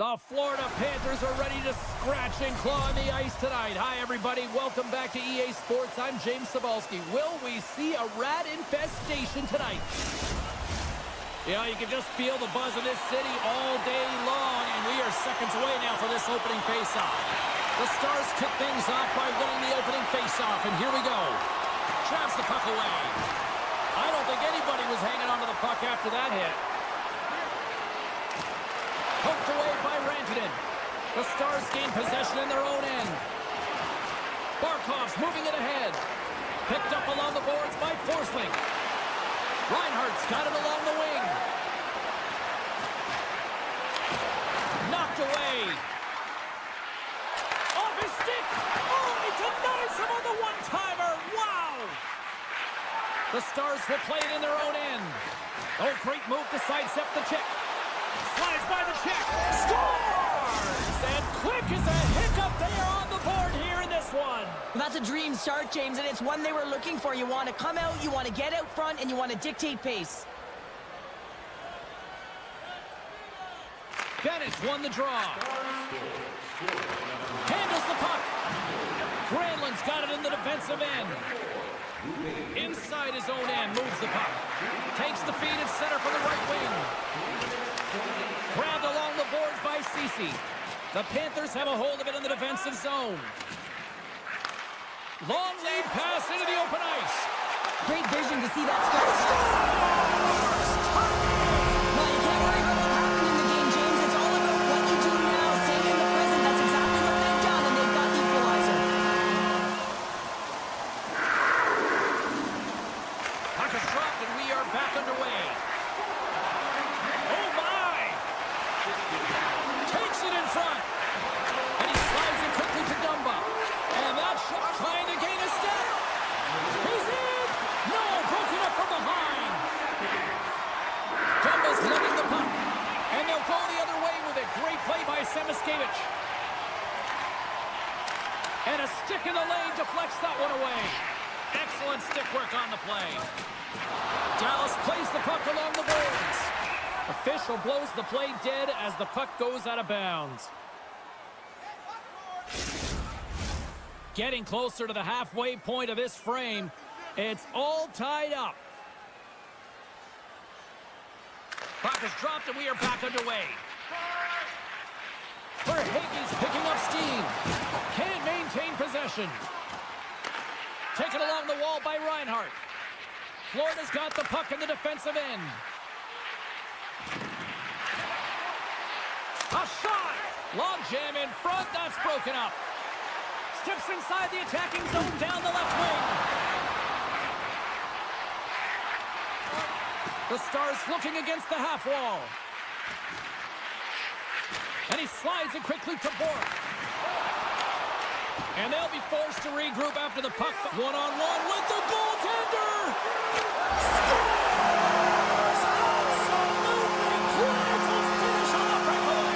The Florida Panthers are ready to scratch and claw on the ice tonight. Hi, everybody. Welcome back to EA Sports. I'm James Cebulski. Will we see a rat infestation tonight? Yeah, you can just feel the buzz of this city all day long, and we are seconds away now for this opening faceoff. The Stars kick things off by winning the opening faceoff, and here we go. Traps the puck away. I don't think anybody was hanging onto the puck after that hit. Poked away by Rantanen. The Stars gain possession in their own end. Barkov's moving it ahead. Picked up along the boards by Forsling. Reinhardt's got it along the wing. Knocked away. Off his stick. Oh, he denies him on the one-timer. Wow! The Stars will play it in their own end. Oh, great move to sidestep the check. Slides by the check. Scores! And quick as a hiccup, they are on the board here in this one. That's a dream start, James, and it's one they were looking for. You want to come out, you want to get out front, and you want to dictate pace. Bennett's won the draw. Handles the puck. Granlund's got it in the defensive end. Inside his own end, moves the puck. Takes the feed at center for the right wing. Grabbed along the boards by Ceci. The Panthers have a hold of it in the defensive zone. Long lead pass into the open ice. Great vision to see that start. Well, you can't worry about what happened in the game, James. It's all about what you do now, staying in the present. That's exactly what they've done, and they've got the equalizer. Puck is dropped, and we are back underway. Oh, my! Takes it in front. And he slides it quickly to Dumba. And that shot trying to gain a step. He's in! No, broken up from behind. Dumba's letting the puck. And they'll go the other way with it. Great play by Semiskevich. And a stick in the lane deflects that one away. Excellent stick work on the play. Dallas plays the puck along the boards. Official blows the play dead as the puck goes out of bounds. Getting closer to the halfway point of this frame. It's all tied up. Puck is dropped and we are back underway. Verhaeghe's picking up steam. Can't maintain possession. Taken along the wall by Reinhardt. Florida's got the puck in the defensive end. A shot! Long jam in front, that's broken up. Steps inside the attacking zone down the left wing. The Stars looking against the half wall. And he slides it quickly to Bork. And they'll be forced to regroup after the puck. One-on-one with the goaltender! Scores! Absolutely critical finish on the breakaway!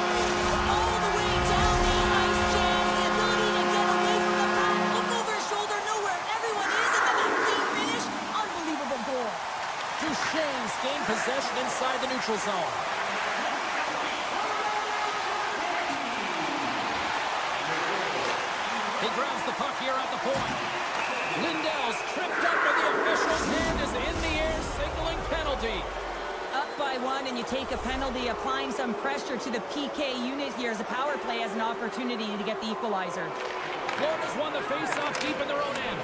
All the way down the ice, James. The ability to get away from the puck, look over his shoulder, know where everyone is, and then that clean finish. Unbelievable goal. Duchesne's gained possession inside the neutral zone. He grabs the puck here at the point. Lindell's tripped up, and the official's hand is in the air, signaling penalty. Up by one, and you take a penalty, applying some pressure to the PK unit here as a power play has an opportunity to get the equalizer. Florida's won the face-off deep in their own end.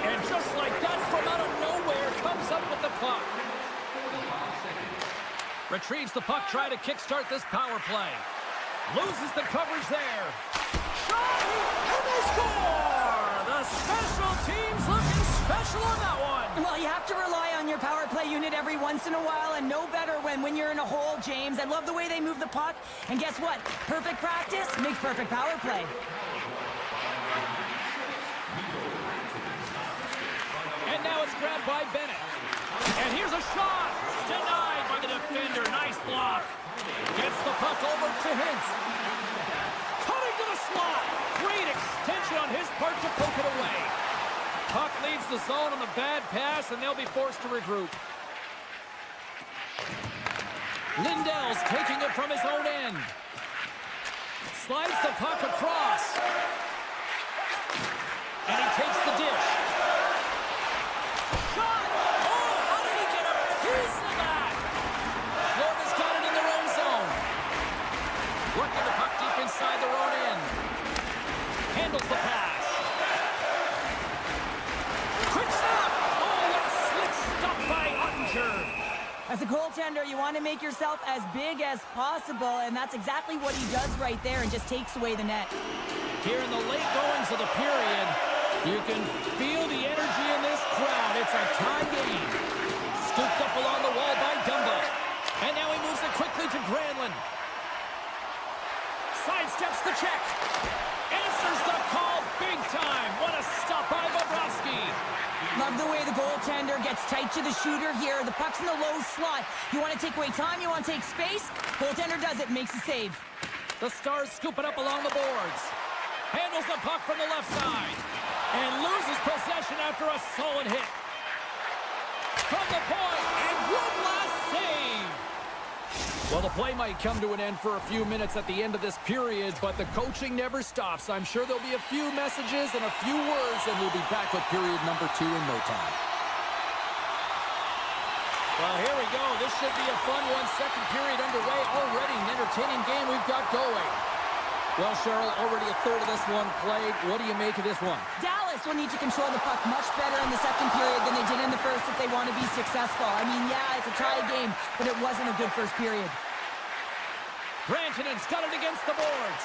And just like that, from out of nowhere, comes up with the puck. Retrieves the puck, trying to kickstart this power play. Loses the coverage there. Shot! And they score! The special teams looking special on that one. Well, you have to rely on your power play unit every once in a while, and no better when you're in a hole, James. I love the way they move the puck. And guess what? Perfect practice makes perfect power play. And now it's grabbed by Bennett. And here's a shot. Denied by the defender. Nice block. Gets the puck over to Hintz. Cutting to the slot. Great extension on his part to poke it away. Puck leaves the zone on the bad pass, and they'll be forced to regroup. Lindell's taking it from his own end. Slides the puck across. And he takes the dish. Shot! Oh, how did he get a piece of that? Florida's got it in their own zone. Working the puck deep inside their own end. Handles the pass. Quick stop! Oh, what a slick stop by Ottinger. As a goaltender, you want to make yourself as big as possible, and that's exactly what he does right there and just takes away the net. Here in the late goings of the period, you can feel the energy in this crowd. It's a tie game. Scooped up along the wall by Dumba. And now he moves it quickly to Granlund. Sidesteps the check. Answers the call big time. What a stop by Bobrovsky. Love the way the goaltender gets tight to the shooter here. The puck's in the low slot. You want to take away time, you want to take space. Goaltender does it, makes a save. The Stars scoop it up along the boards. Handles the puck from the left side. And loses possession after a solid hit. From the point, and one last save. Well, the play might come to an end for a few minutes at the end of this period, but the coaching never stops. I'm sure there'll be a few messages and a few words, and we'll be back with period number 2 in no time. Well, here we go. This should be a fun one. Second period underway already. An entertaining game we've got going. Well, Cheryl, already a third of this one played. What do you make of this one? Dallas will need to control the puck much better in the second period than they did in the first if they want to be successful. I mean, yeah, it's a tie game, but it wasn't a good first period. Rantanen's got it against the boards.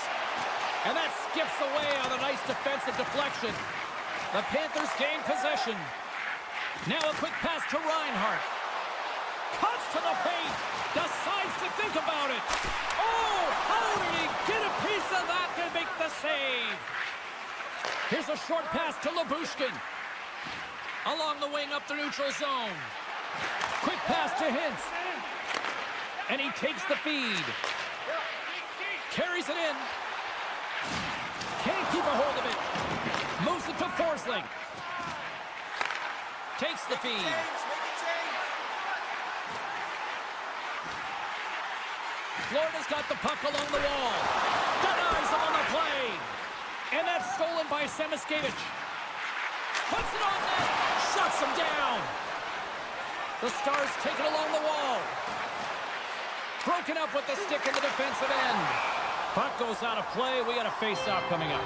And that skips away on a nice defensive deflection. The Panthers gain possession. Now a quick pass to Reinhart. Cuts to the paint. Decides to think about it. Oh, how did he get a piece of that to make the save? Here's a short pass to Lyubushkin. Along the wing up the neutral zone. Quick pass to Hintz. And he takes the feed. Carries it in. Can't keep a hold of it. Moves it to Forsling. Takes the feed. Florida's got the puck along the wall. Denies him on the play. And that's stolen by Semiskevich. Puts it on net. Shuts him down. The Stars take it along the wall. Broken up with the stick in the defensive end. Puck goes out of play. We got a face-off coming up.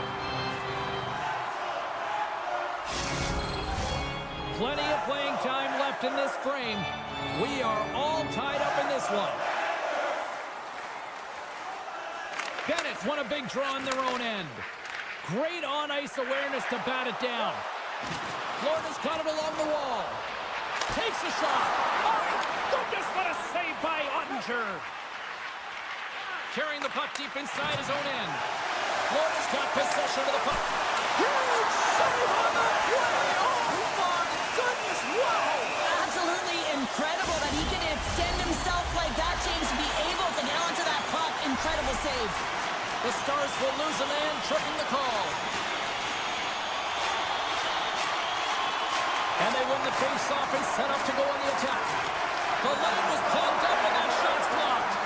Plenty of playing time left in this frame. We are all tied up in this one. Bennett's won a big draw in their own end. Great on-ice awareness to bat it down. Florida's got it along the wall. Takes a shot. Oh, my goodness, what a save by Ottinger. Carrying the puck deep inside his own end. Florida's got possession of the puck. Huge save on the play. Oh, my goodness, wow. Absolutely incredible that he can extend himself like that, James, to be able to get onto that puck. Incredible save. The Stars will lose a man, tripping the call. And they win the face-off and set up to go on the attack. The lane was plugged up and that shot's blocked.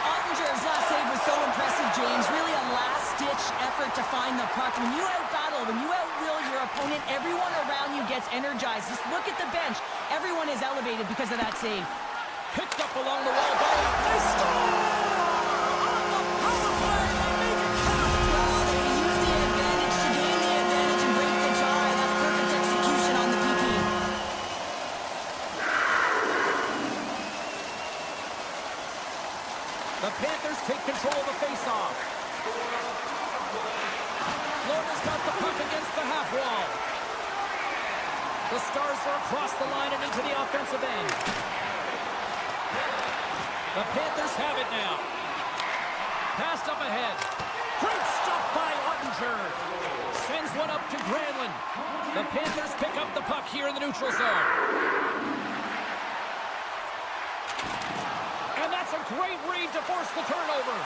Ottinger's last save was so impressive, James. Really a last-ditch effort to find the puck. When you out-battle, when you outwill your opponent, everyone around you gets energized. Just look at the bench. Everyone is elevated because of that save. Picked up along the wall by they score! On the power play, they make it count! Well, they use the advantage to gain the advantage and break the tie. That's perfect execution on the PP. The Panthers take control of the face-off. Florida's got the puck against the half wall. The Stars are across the line and into the offensive end. The Panthers have it now. Passed up ahead. Great stop by Ottinger. Sends one up to Granlund. The Panthers pick up the puck here in the neutral zone. And that's a great read to force the turnover.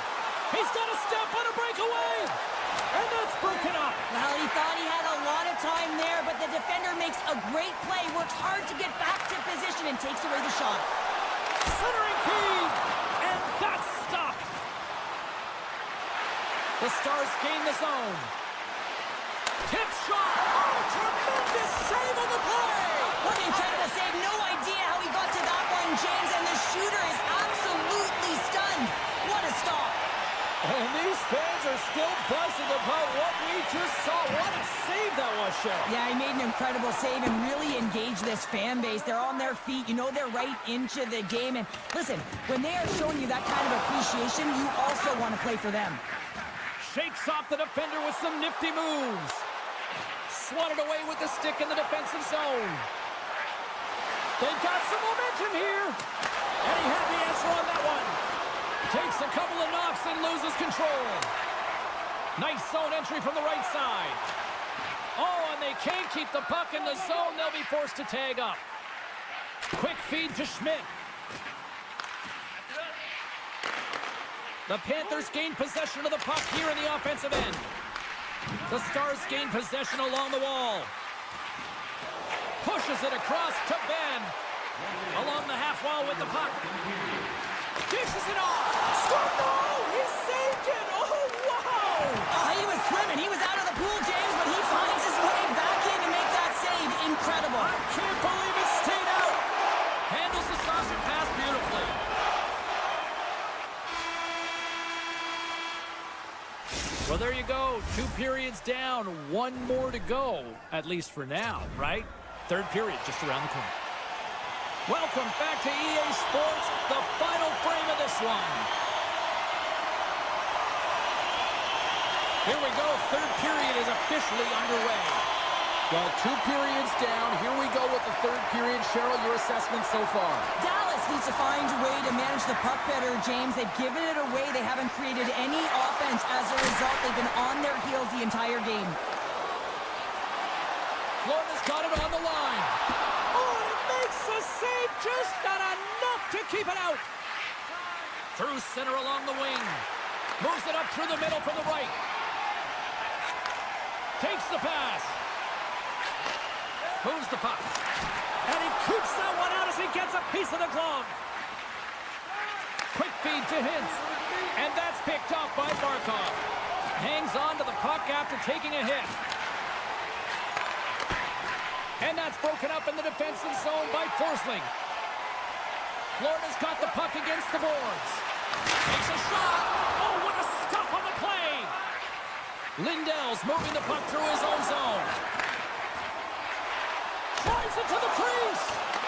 He's got a step on a breakaway. And that's broken up. Well, he thought he had a lot of time there, but the defender makes a great play, works hard to get back to position, and takes away the shot. Centering feed, and that's stopped. The The Stars gain the zone. Tip shot. Oh, tremendous save on the play. What an incredible save. No idea how he got to that one, James, and the shooter is absolutely stunned. What a stop. And these fans are still buzzing about what we just saw. What a save that was, Cheryl. Yeah, he made an incredible save and really engaged this fan base. They're on their feet. You know they're right into the game. And listen, when they are showing you that kind of appreciation, you also want to play for them. Shakes off the defender with some nifty moves. Swatted away with the stick in the defensive zone. They've got some momentum here. And he had the answer on that one. Takes a couple of knocks and loses control. Nice zone entry from the right side. Oh, and they can't keep the puck in the zone. They'll be forced to tag up. Quick feed to Schmidt. The Panthers gain possession of the puck here in the offensive end. The Stars gain possession along the wall. Pushes it across to Ben. Along the half wall with the puck. Dishes it off. Score! No! He saved it! Oh, wow! He was swimming. He was out of the pool, James, but he finds his way back in to make that save. Incredible. I can't believe it stayed out. Handles the saucer pass beautifully. Well, there you go. 2 periods down. 1 more to go, at least for now, right? 3rd period just around the corner. Welcome back to EA Sports, the final frame of this one. Here we go. 3rd period is officially underway. Well, 2 periods down. Here we go with the 3rd period. Cheryl, your assessment so far? Dallas needs to find a way to manage the puck better, James. They've given it away. They haven't created any offense. As a result, they've been on their heels the entire game. Florida's got it on the line. Oh, it makes the save. Just not enough to keep it out. Through center along the wing. Moves it up through the middle from the right. Takes the pass. Moves the puck. And he keeps that one out as he gets a piece of the glove. Quick feed to Hintz. And that's picked up by Barkov. Hangs on to the puck after taking a hit. And that's broken up in the defensive zone by Forsling. Florida's got the puck against the boards. Takes a shot. Oh, what a stop on the play. Lindell's moving the puck through his own zone. Drives it to the crease.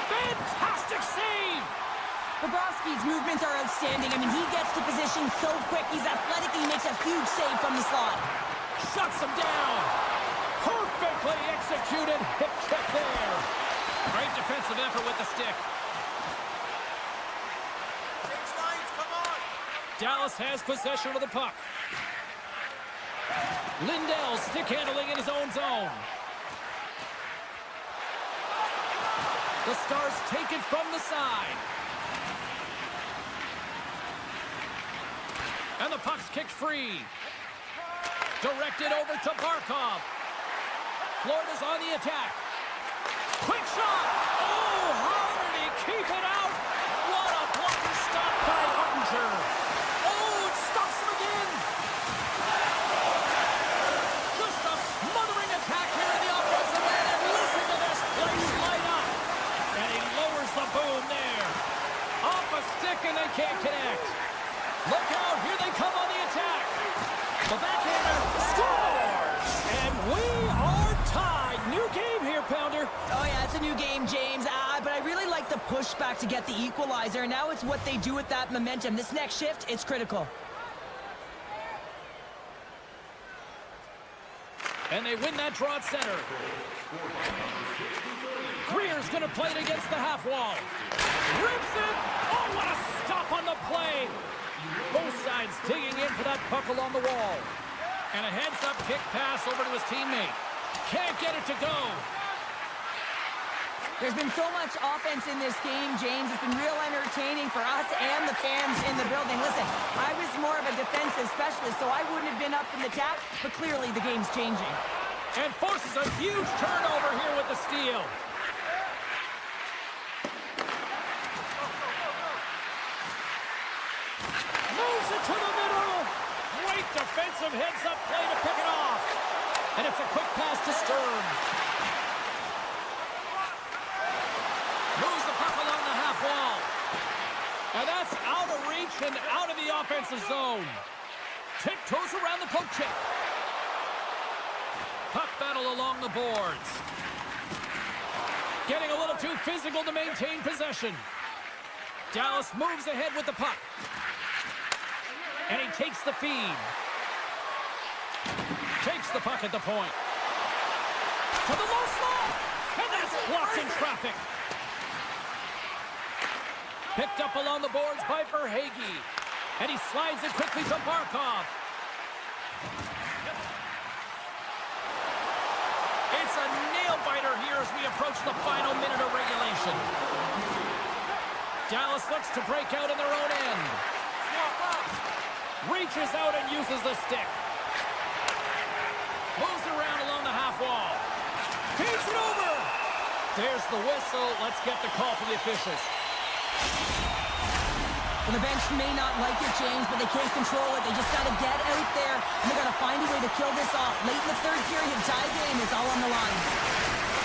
Fantastic save. Bobrovsky's movements are outstanding. I mean, he gets to position so quick. He's athletic. He makes a huge save from the slot. Shuts him down. Perfectly executed. Hip check there. Great defensive effort with the stick. Dallas has possession of the puck. Lindell stick handling in his own zone. The Stars take it from the side. And the puck's kicked free. Directed over to Barkov. Florida's on the attack. Quick shot. Oh, how did he keep it out? What a blocker stop by Ottinger. Oh, it stops him again. Just a smothering attack here in the offensive end. And listen to this place light up. And he lowers the boom there. Off a stick and they can't connect. Look out, here they come on the attack. The backhander scores! And we are tied. New game here, Pounder. Oh, yeah, it's a new game, James. But I really like the pushback to get the equalizer. Now it's what they do with that momentum. This next shift, it's critical. And they win that draw at center. Greer's going to play it against the half wall. Rips it. Oh, what a stop on the play. Both sides digging in for that puck along the wall. And a heads-up kick pass over to his teammate. Can't get it to go. There's been so much offense in this game, James. It's been real entertaining for us and the fans in the building. Listen, I was more of a defensive specialist, so I wouldn't have been up in the attack, but clearly the game's changing. And forces a huge turnover here with the steal. Moves it to the middle. Great Great defensive heads-up play to pick it off. And it's a quick pass to Stern. Moves the puck along the half wall. And that's out of reach and out of the offensive zone. Tiptoes around the poke check. Puck battle along the boards. Getting a little too physical to maintain possession. Dallas moves ahead with the puck. And he takes the feed. Takes the puck at the point. To the low slot. And that's blocked in traffic. Picked up along the boards by Verhaeghe. And he slides it quickly to Barkov. It's a nail-biter here as we approach the final minute of regulation. Dallas looks to break out in their own end. Reaches out and uses the stick. Moves around along the half wall. Takes it over. There's the whistle. Let's get the call from the officials. Well, the bench may not like it, James, but they can't control it. They just got to get out there, and they got to find a way to kill this off. Late in the third period, tie game, it's all on the line.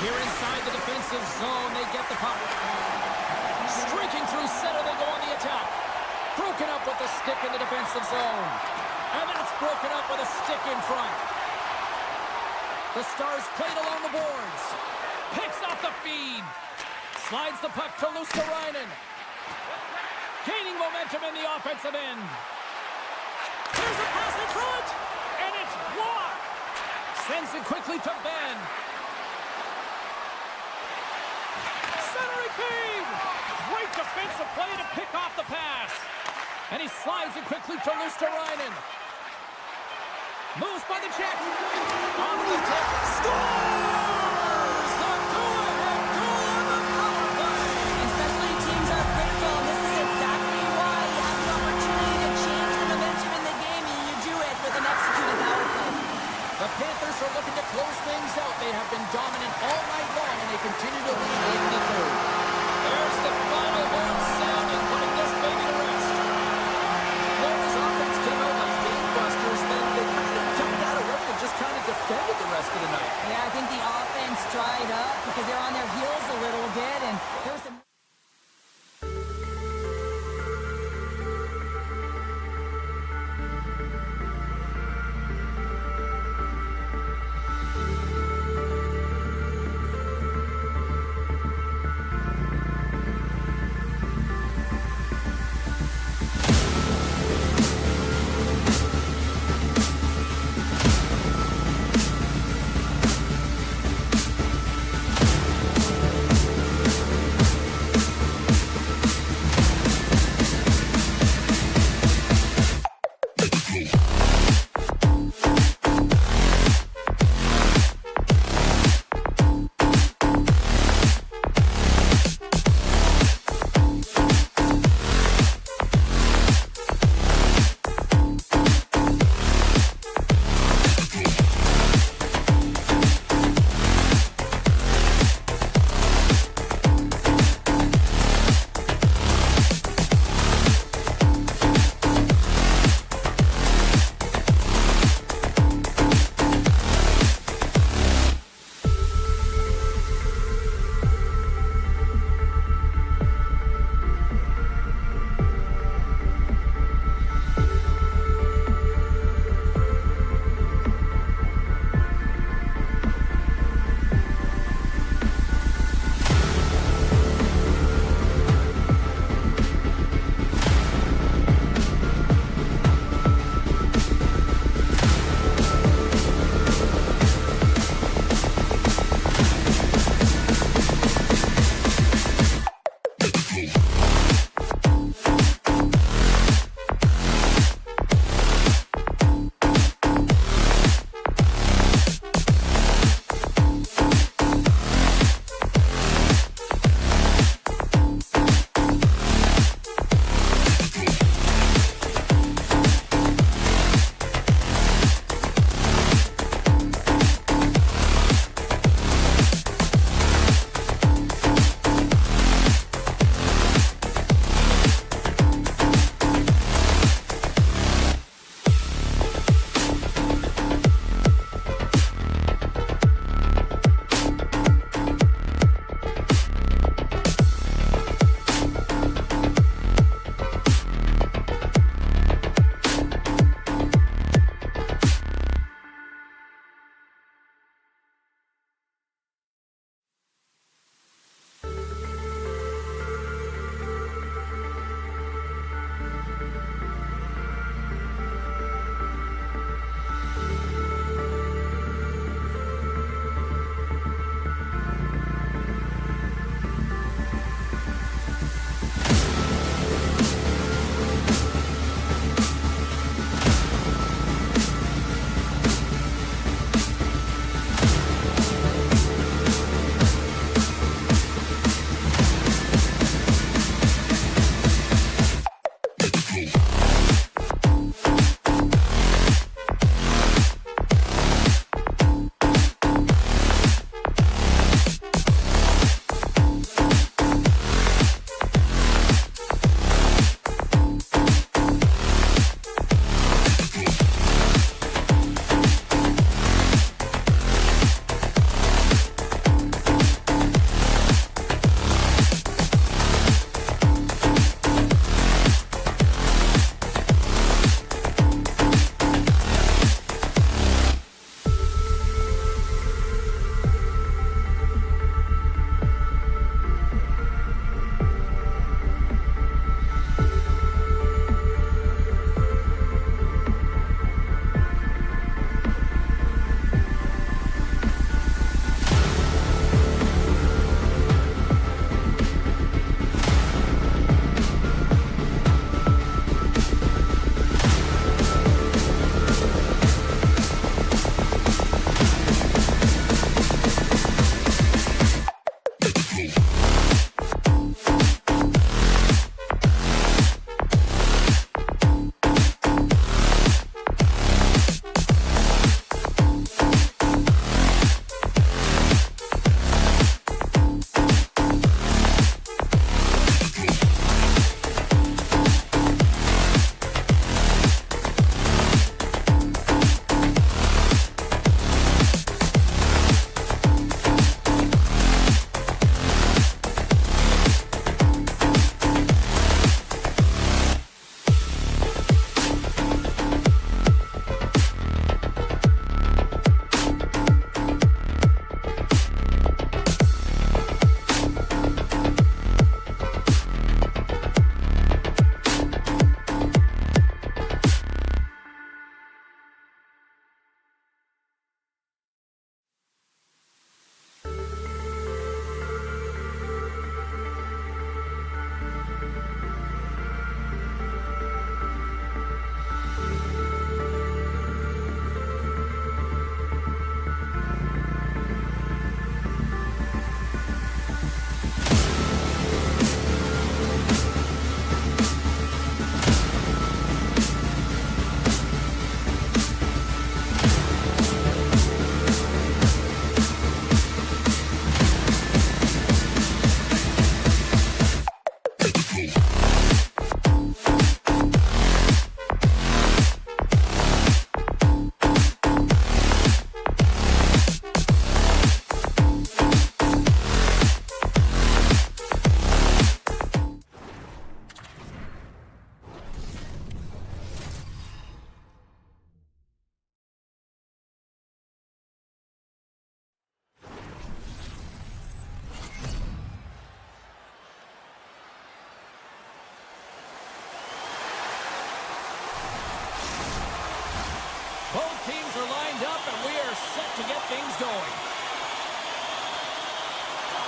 Here inside the defensive zone, they get the puck. Streaking through center, they go on the attack. Broken up with the stick in the defensive zone. And that's broken up with a stick in front. The Stars played along the boards. Picks off the feed. Slides the puck to Luosterainen. Gaining momentum in the offensive end. Here's a pass in front. And it's blocked. Sends it quickly to Ben. Centering feed. Great defensive play to pick off the pass. And he slides it quickly to Luosterainen. Moves by the check. Off the tip. Scores! The go-ahead goal on the power play. And specialty teams are critical, and this is exactly why you have the opportunity to change the momentum in the game, and you do it with an executed power play. The Panthers are looking to close things out. They have been dominant all night long, and they continue to lead late in the third. There's the final horn sounding, putting this baby to rest. Florida's offense came out like gangbusters, then they kind of jumped out of way and just kind of defended the rest of the night. Yeah, I think the offense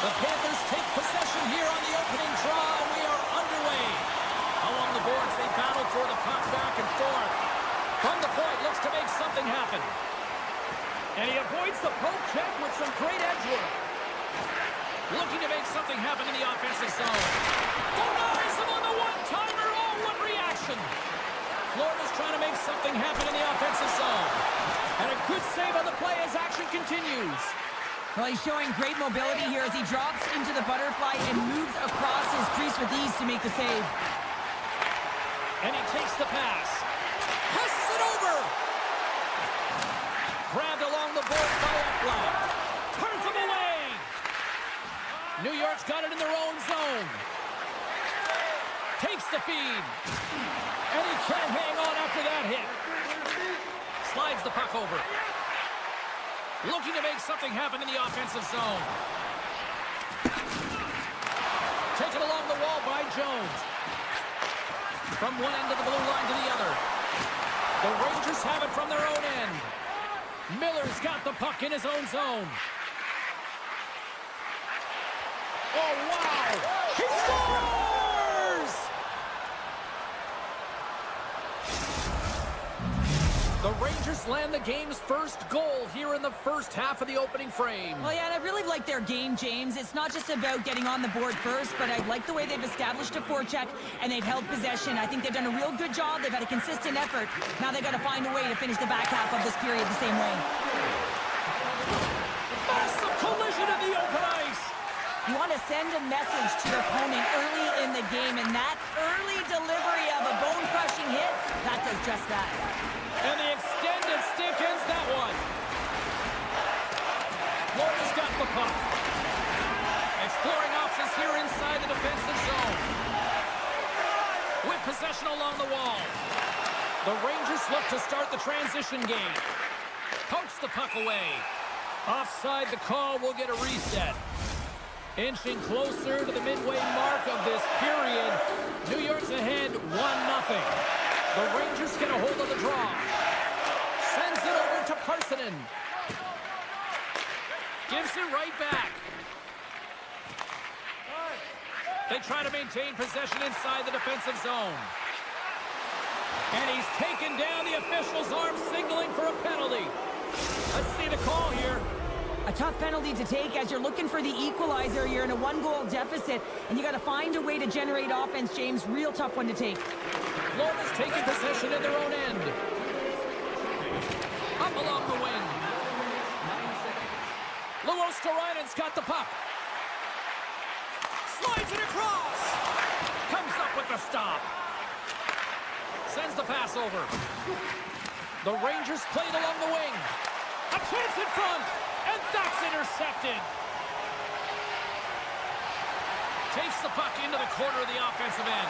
The Panthers take possession here on the opening draw, and we are underway. Along the boards, they battle for the puck back and forth. From the point, looks to make something happen. And he avoids the poke check with some great edge work. Looking to make something happen in the offensive zone. Denies him on the one-timer. Oh, what reaction. Florida's trying to make something happen in the offensive zone. And a good save on the play as action continues. Well, he's showing great mobility here as he drops into the butterfly and moves across his crease with ease to make the save. And he takes the pass. Passes it over. Grabbed along the board by Ekblad. Turns him away. New York's got it in their own zone. Takes the feed. And he can't hang on after that hit. Slides the puck over. Looking to make something happen in the offensive zone. Taken along the wall by Jones. From one end of the blue line to the other. The Rangers have it from their own end. Miller's got the puck in his own zone. Oh, wow! He scores! The Rangers land the game's first goal here in the first half of the opening frame. Well, yeah, and I really like their game, James. It's not just about getting on the board first, but I like the way they've established a forecheck and they've held possession. I think they've done a real good job. They've had a consistent effort. Now they've got to find a way to finish the back half of this period the same way. Massive collision in the open ice. You want to send a message to your opponent early in the game, and that early delivery of a bone-crushing hit, that does just that. And the extended stick ends that one. Florida's got the puck. Exploring options here inside the defensive zone. With possession along the wall. The Rangers look to start the transition game. Pokes the puck away. Offside the call will get a reset. Inching closer to the midway mark of this period. New York's ahead 1-0. The Rangers get a hold of the draw. Sends it over to Parsonen. Gives it right back. They try to maintain possession inside the defensive zone. And he's taken down. The official's arm signaling for a penalty. Let's see the call here. A tough penalty to take as you're looking for the equalizer. You're in a one-goal deficit, and you got to find a way to generate offense, James. Real tough one to take. Florida's taking possession in their own end. Up along the wing. Luosterainen's got the puck. Slides it across. Comes up with the stop. Sends the pass over. The Rangers played along the wing. A chance in front. And that's intercepted. Takes the puck into the corner of the offensive end.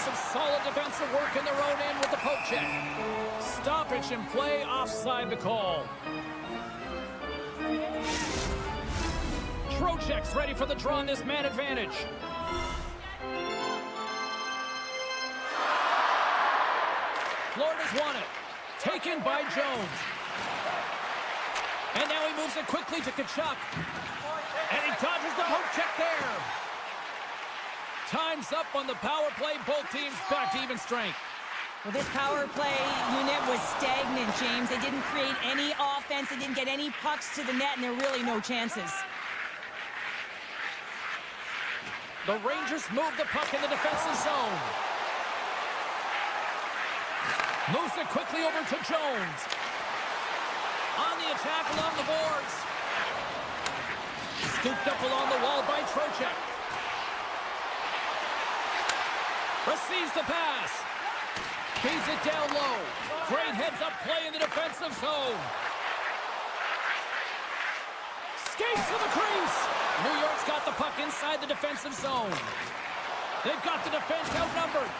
Some solid defensive work in their own end with the poke check. Stoppage in play, offside the call. Trocheck's ready for the draw on this man advantage. Florida's won it. Taken by Jones. And now he moves it quickly to Tkachuk. And he dodges the poke check there. Time's up on the power play. Both teams back to even strength. Well, this power play unit was stagnant, James. They didn't create any offense. They didn't get any pucks to the net, and there are really no chances. The Rangers move the puck in the defensive zone. Moves it quickly over to Jones. On the attack along the boards. Scooped up along the wall by Trocheck. Receives the pass. Feeds it down low. Great heads-up play in the defensive zone. Skates to the crease. New York's got the puck inside the defensive zone. They've got the defense outnumbered.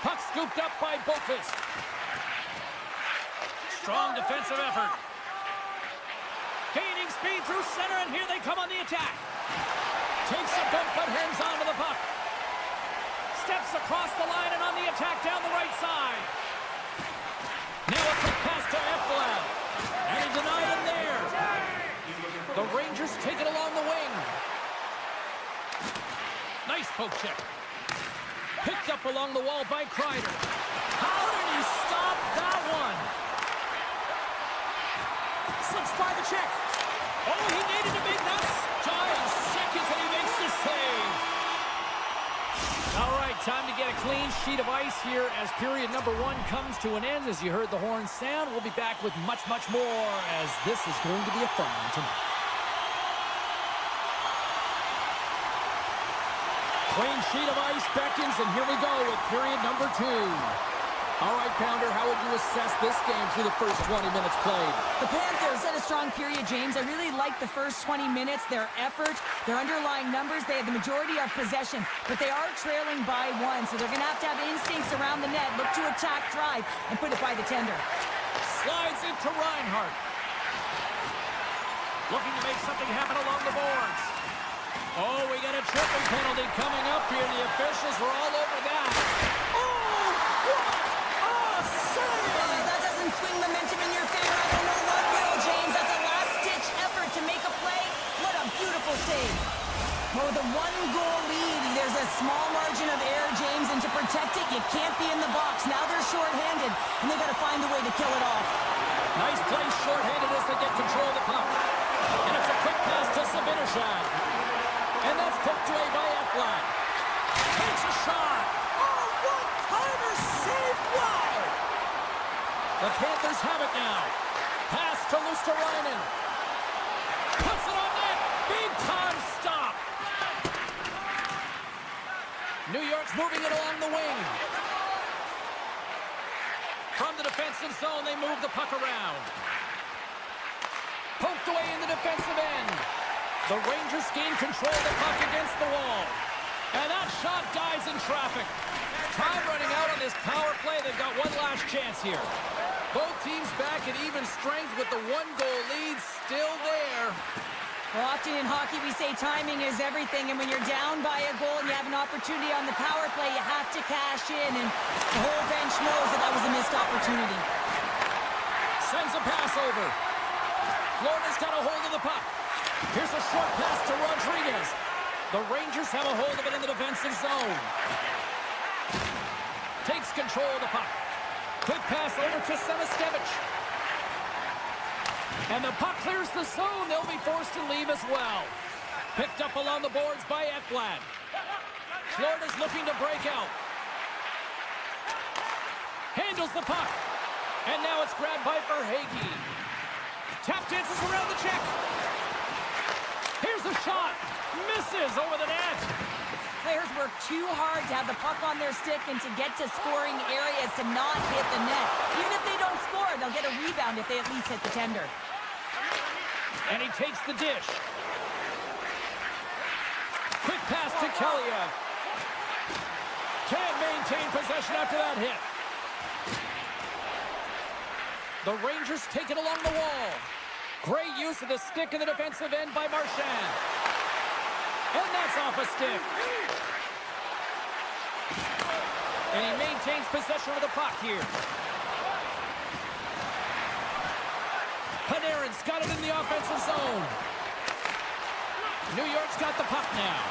Puck scooped up by Boqvist. Strong defensive effort. Gaining speed through center, and here they come on the attack. Takes a bump, but hangs on to the puck. Steps across the line and on the attack down the right side. Now a quick pass to Ekblad. And he denied him there. Poke check. Picked up along the wall by Kreider. How did he stop that one? Slips by the check. Oh, he needed to make that 5 seconds, and he makes the save. All right, time to get a clean sheet of ice here as period number 1 comes to an end. As you heard the horn sound, we'll be back with much, much more as this is going to be a fun one tonight. Clean sheet of ice beckons, and here we go with period number 2. All right, Pounder, how would you assess this game through the first 20 minutes played? The Panthers had a strong period, James. I really liked the first 20 minutes, their effort, their underlying numbers. They had the majority of possession, but they are trailing by 1, so they're going to have instincts around the net, look to attack, drive, and put it by the tender. Slides into Reinhart. Looking to make something happen along the boards. Oh, we got a tripping penalty coming up here. The officials were all over that. Oh, what a save! That doesn't swing momentum in your favor. I don't know what will, James. That's a last-ditch effort to make a play. What a beautiful save. Well, with a 1-goal lead, there's a small margin of error, James, and to protect it, you can't be in the box. Now they're short-handed, and they got to find a way to kill it off. Nice play short-handed as they get control of the puck. And it's a quick pass to Sabinishad. And that's poked away by Ekblad. Takes a shot. Oh, one-timer save. Wow. The Panthers have it now. Pass to Luosterainen. Puts it on net. Big time stop. New York's moving it along the wing. From the defensive zone, they move the puck around. Poked away in the defensive end. The Rangers gain control of the puck against the wall. And that shot dies in traffic. Time running out on this power play. They've got one last chance here. Both teams back at even strength with the 1-goal lead still there. Well, often in hockey we say timing is everything, and when you're down by a goal and you have an opportunity on the power play, you have to cash in, and the whole bench knows that that was a missed opportunity. Sends a pass over. Florida's got a hold of the puck. Here's a short pass to Rodriguez. The Rangers have a hold of it in the defensive zone. Takes control of the puck. Quick pass over to Sneknest. And the puck clears the zone. They'll be forced to leave as well. Picked up along the boards by Ekblad. Florida's looking to break out. Handles the puck. And now it's grabbed by Verhaeghe. Tap dances around the check. Here's a shot. Misses over the net. Players work too hard to have the puck on their stick and to get to scoring areas to not hit the net. Even if they don't score, they'll get a rebound if they at least hit the tender. And he takes the dish. Quick pass to Kelly. Can't maintain possession after that hit. The Rangers take it along the wall. Great use of the stick in the defensive end by Marchand. And that's off a stick. And he maintains possession of the puck here. Panarin's got it in the offensive zone. New York's got the puck now.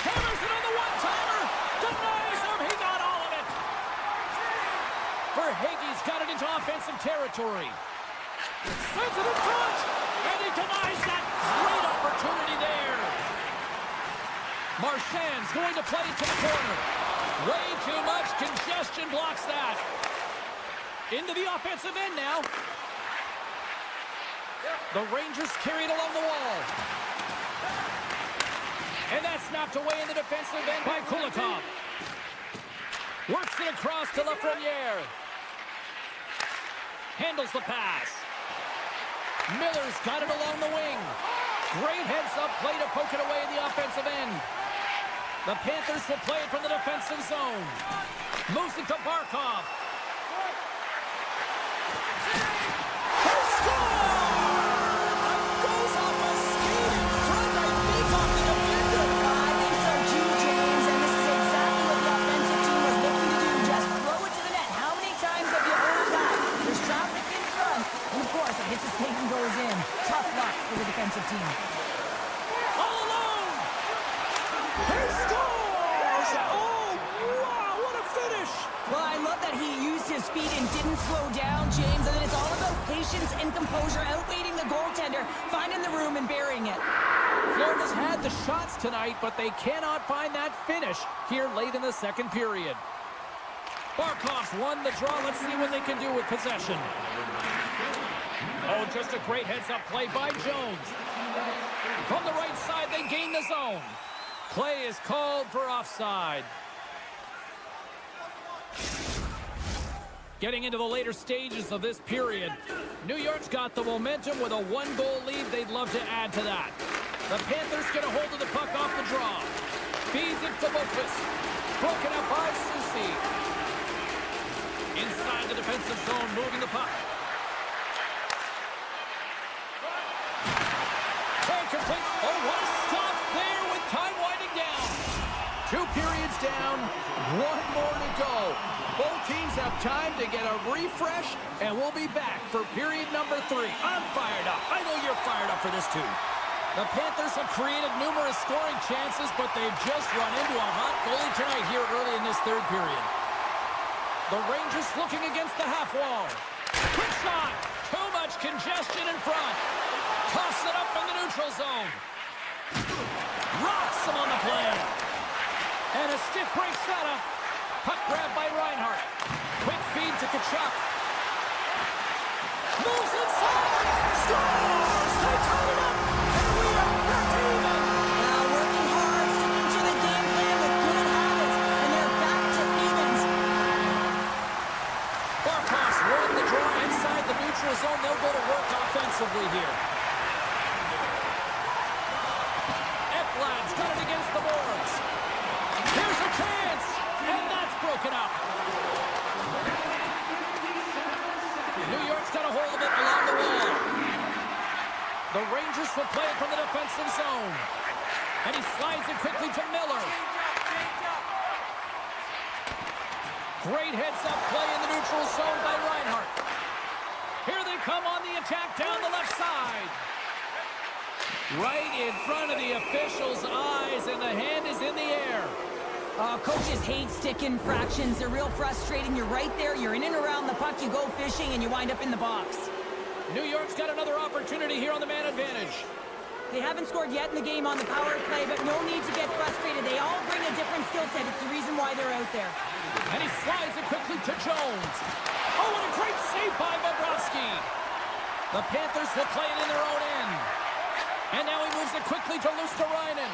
Hammers it on the one-timer. Denies him. He got all of it. Verhaeghe's got it into offensive territory. Sends it in front. And he denies that great opportunity there. Marchand's going to play to the corner. Way too much congestion blocks that. Into the offensive end now. The Rangers carry it along the wall. And that's snapped away in the defensive end by Kulikov. Works it across to Lafreniere. Handles the pass. Miller's got it along the wing. Great heads-up play to poke it away in the offensive end. The Panthers will play it from the defensive zone. Moves it to Barkov. They score! Goes off a skate in front, I think, off the defender. I think so too, James, and this is exactly what the offensive team was looking to do. Just throw it to the net. How many times have you heard that? There's traffic in front, and of course, it hits a skate and goes in. Tough luck for the defensive team. All alone! Here's didn't slow down, James, and then it's all about patience and composure, outweighing the goaltender, finding the room and burying it. Florida's had the shots tonight, but they cannot find that finish here late in the second period. Barkov's won the draw. Let's see what they can do with possession. Oh, just a great heads-up play by Jones. From the right side, they gain the zone. Play is called for offside. Getting into the later stages of this period, New York's got the momentum with a one-goal lead. They'd love to add to that. The Panthers get a hold of the puck off the draw. Feeds it to Bookfus. Broken up by Susi. Inside the defensive zone, moving the puck. Play complete. Oh, what a stop there with time winding down. 2 periods down, 1 more to go. Both teams have time to get a refresh, and we'll be back for period number 3. I'm fired up. I know you're fired up for this too. The Panthers have created numerous scoring chances, but they've just run into a hot goalie tonight here early in this third period. The Rangers looking against the half wall. Quick shot. Too much congestion in front. Toss it up in the neutral zone. Rocks him on the play. And a stiff break setup. Puck grab by Reinhart. Quick feed to Kachuk. Moves inside. Scores! They tie it up. And we are back even. Working hard, sticking to the game plan with good habits, and they're back to evens. Barkov's won the draw inside the neutral zone. They'll go to work offensively here. Ekblad's got it against the boards. Here's a chance, and that's broken up. New York's got a hold of it along the wall. The Rangers will play it from the defensive zone. And he slides it quickly to Miller. Great heads-up play in the neutral zone by Reinhart. Here they come on the attack down the left side. Right in front of the officials' eyes, and the hand is in the air. Coaches hate stick infractions. They're real frustrating. You're right there. You're in and around the puck. You go fishing, and you wind up in the box. New York's got another opportunity here on the man advantage. They haven't scored yet in the game on the power play, but no need to get frustrated. They all bring a different skill set. It's the reason why they're out there. And he slides it quickly to Jones. Oh, what a great save by Bobrovsky. The Panthers will play it in their own end. And now he moves it quickly to Luosterainen.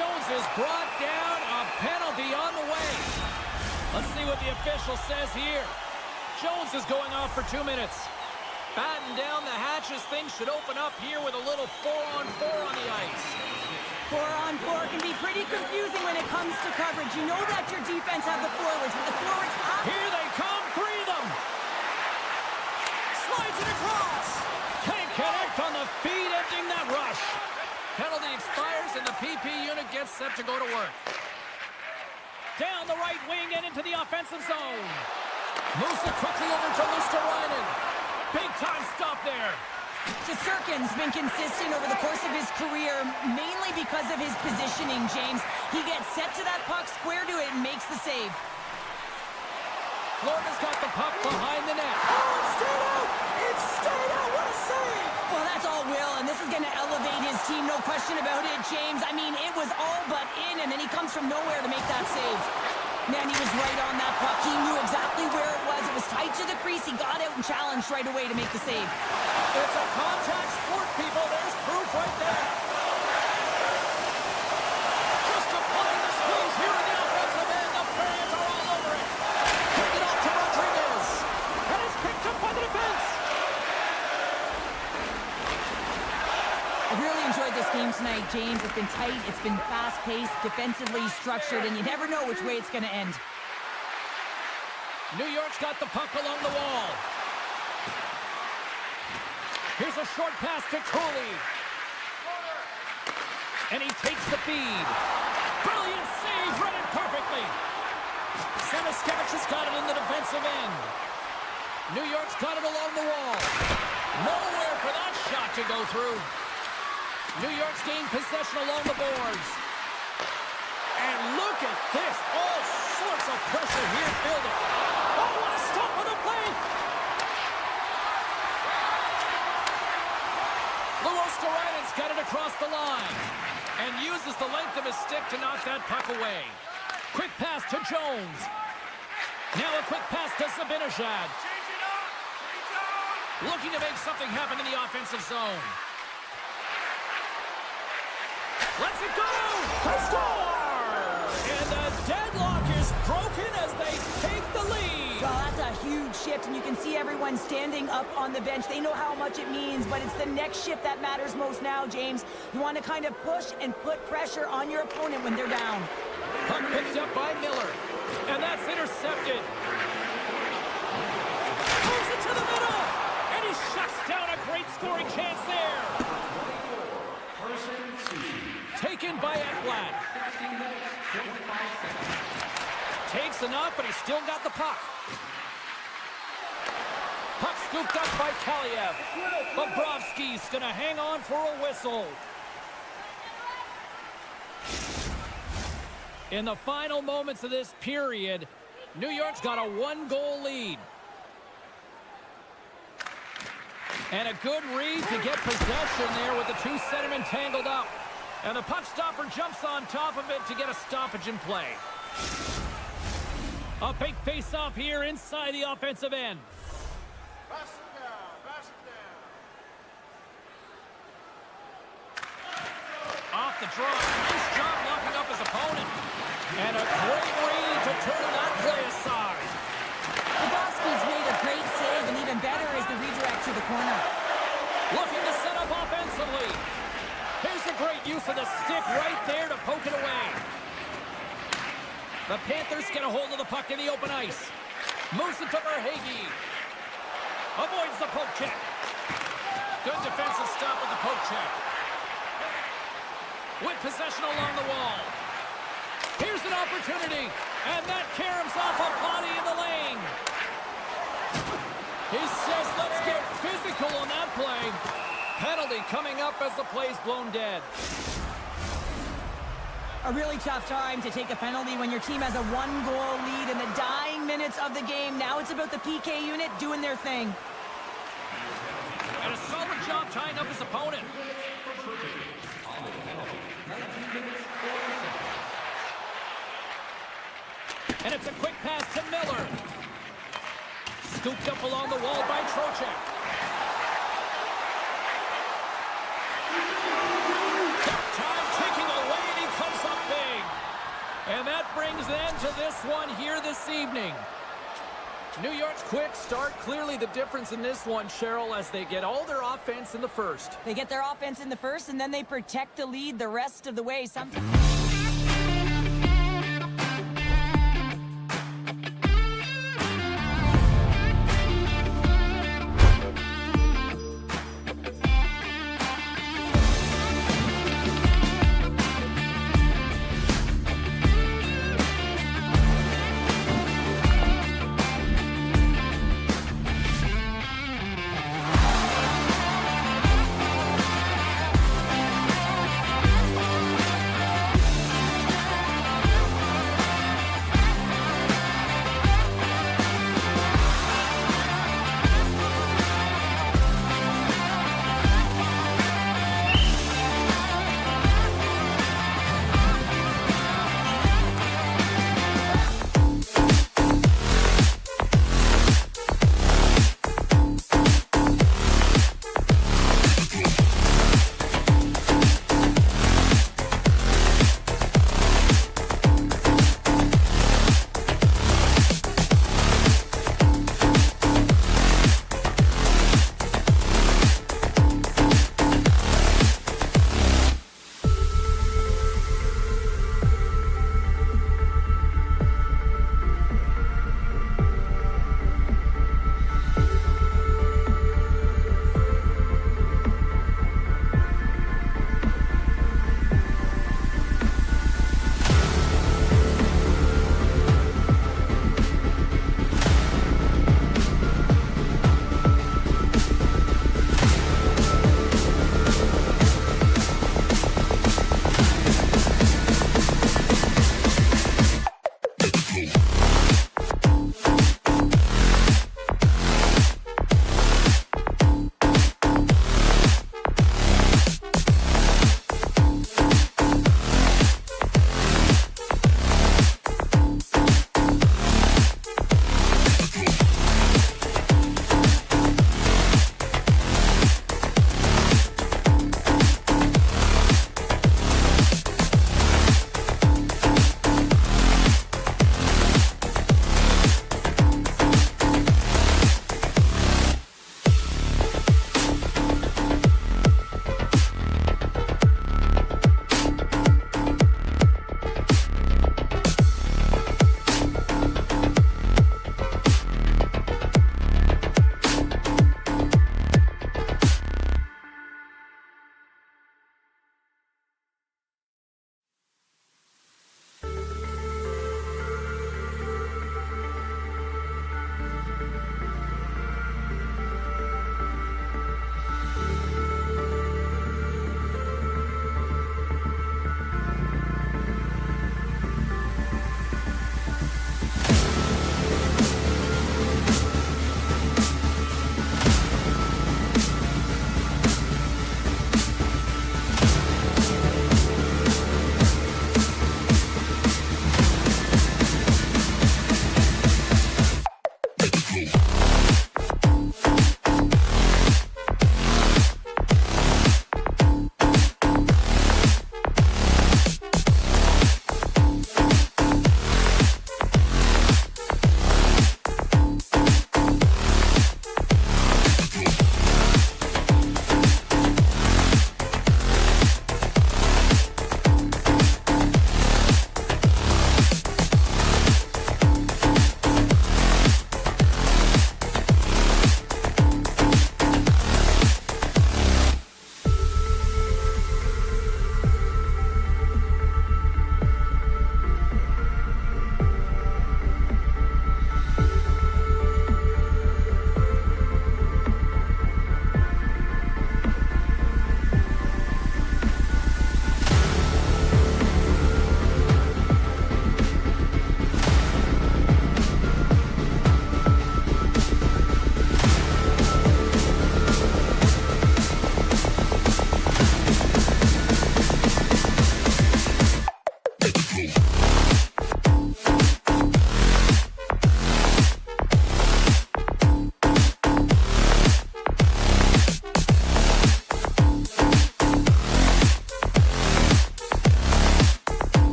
Jones is brought down. A penalty on the way. Let's see what the official says here. Jones is going off for 2 minutes. Batten down the hatches. Things should open up here with a little 4-on-4 on the ice. 4-on-4 can be pretty confusing when it comes to coverage. You know that your defense have the forwards, but the forwards have... Here they come, 3 of them. Slides it across. Can't connect on the feed, ending that rush. Penalty expires, and the PP unit gets set to go to work. Down the right wing and into the offensive zone. Moves it quickly over to Luosterainen. Big-time stop there. Shesterkin's been consistent over the course of his career, mainly because of his positioning, James. He gets set to that puck, square to it, and makes the save. Florida's got the puck behind the net. Oh, it's stayed out! It's stayed out! What a save! Well, that's all Will, and this is going to elevate his team, no question about it, James. I mean, it was all but in, and then he comes from nowhere to make that save. Man, he was right on that puck. He knew exactly where it was. It was tight to the crease. He got out and challenged right away to make the save. It's a contact sport, people. There's proof right there. Just applying the squeeze here in the offensive end. The fans are all over it. Pick it off to Rodriguez. And it's picked up by the defense. I've really enjoyed this game tonight, James. It's been tight, it's been fast-paced, defensively structured, and you never know which way it's going to end. New York's got the puck along the wall. Here's a short pass to Cooley. And he takes the feed. Brilliant save, read it perfectly. Sneknest has got it in the defensive end. New York's got it along the wall. Nowhere for that shot to go through. New York's gained possession along the boards. And look at this. All sorts of pressure here building. knock that puck away. Quick pass to Jones. Now a quick pass to Zibanejad. Looking to make something happen in the offensive zone. Let's it go! They score! And the deadlock is broken as they take the lead. Well, that's a huge shift, and you can see everyone standing up on the bench. They know how much it means, but it's the next shift that matters most now, James. You want to kind of push and put pressure on your opponent when they're down. Puck picked up by Miller, and that's intercepted. Moves it to the middle, and he shuts down a great scoring chance there. Taken by Ekblad. Takes enough, but he's still got the puck. Puck scooped up by Kaliev. Bobrovsky's going to hang on for a whistle. In the final moments of this period, New York's got a one-goal lead. And a good read to get possession there with the two centermen tangled up. And the puck stopper jumps on top of it to get a stoppage in play. A big face-off here inside the offensive end. Pass it down, pass it down. Off the draw. Nice job locking up his opponent. And a great read to turn that play aside. Bobrovsky's made a great save, and even better is the redirect to the corner. Looking to set up offensively. Here's a great use of the stick right there to poke it away. The Panthers get a hold of the puck in the open ice. Moves it to Verhaeghe. Avoids the poke check. Good defensive stop with the poke check. With possession along the wall. Here's an opportunity. And that caroms off a body in the lane. He says, let's get physical on that play. Penalty coming up as the play's blown dead. A really tough time to take a penalty when your team has a one-goal lead in the dying minutes of the game. Now it's about the PK unit doing their thing. And a solid job tying up his opponent. And it's a quick pass to Miller. Scooped up along the wall by Trocheck. Time ticking away, and he comes up big. And that brings them to this one here this evening. New York's quick start, clearly the difference in this one, Cheryl, as they get all their offense in the first. They get their offense in the first, and then they protect the lead the rest of the way. Sometimes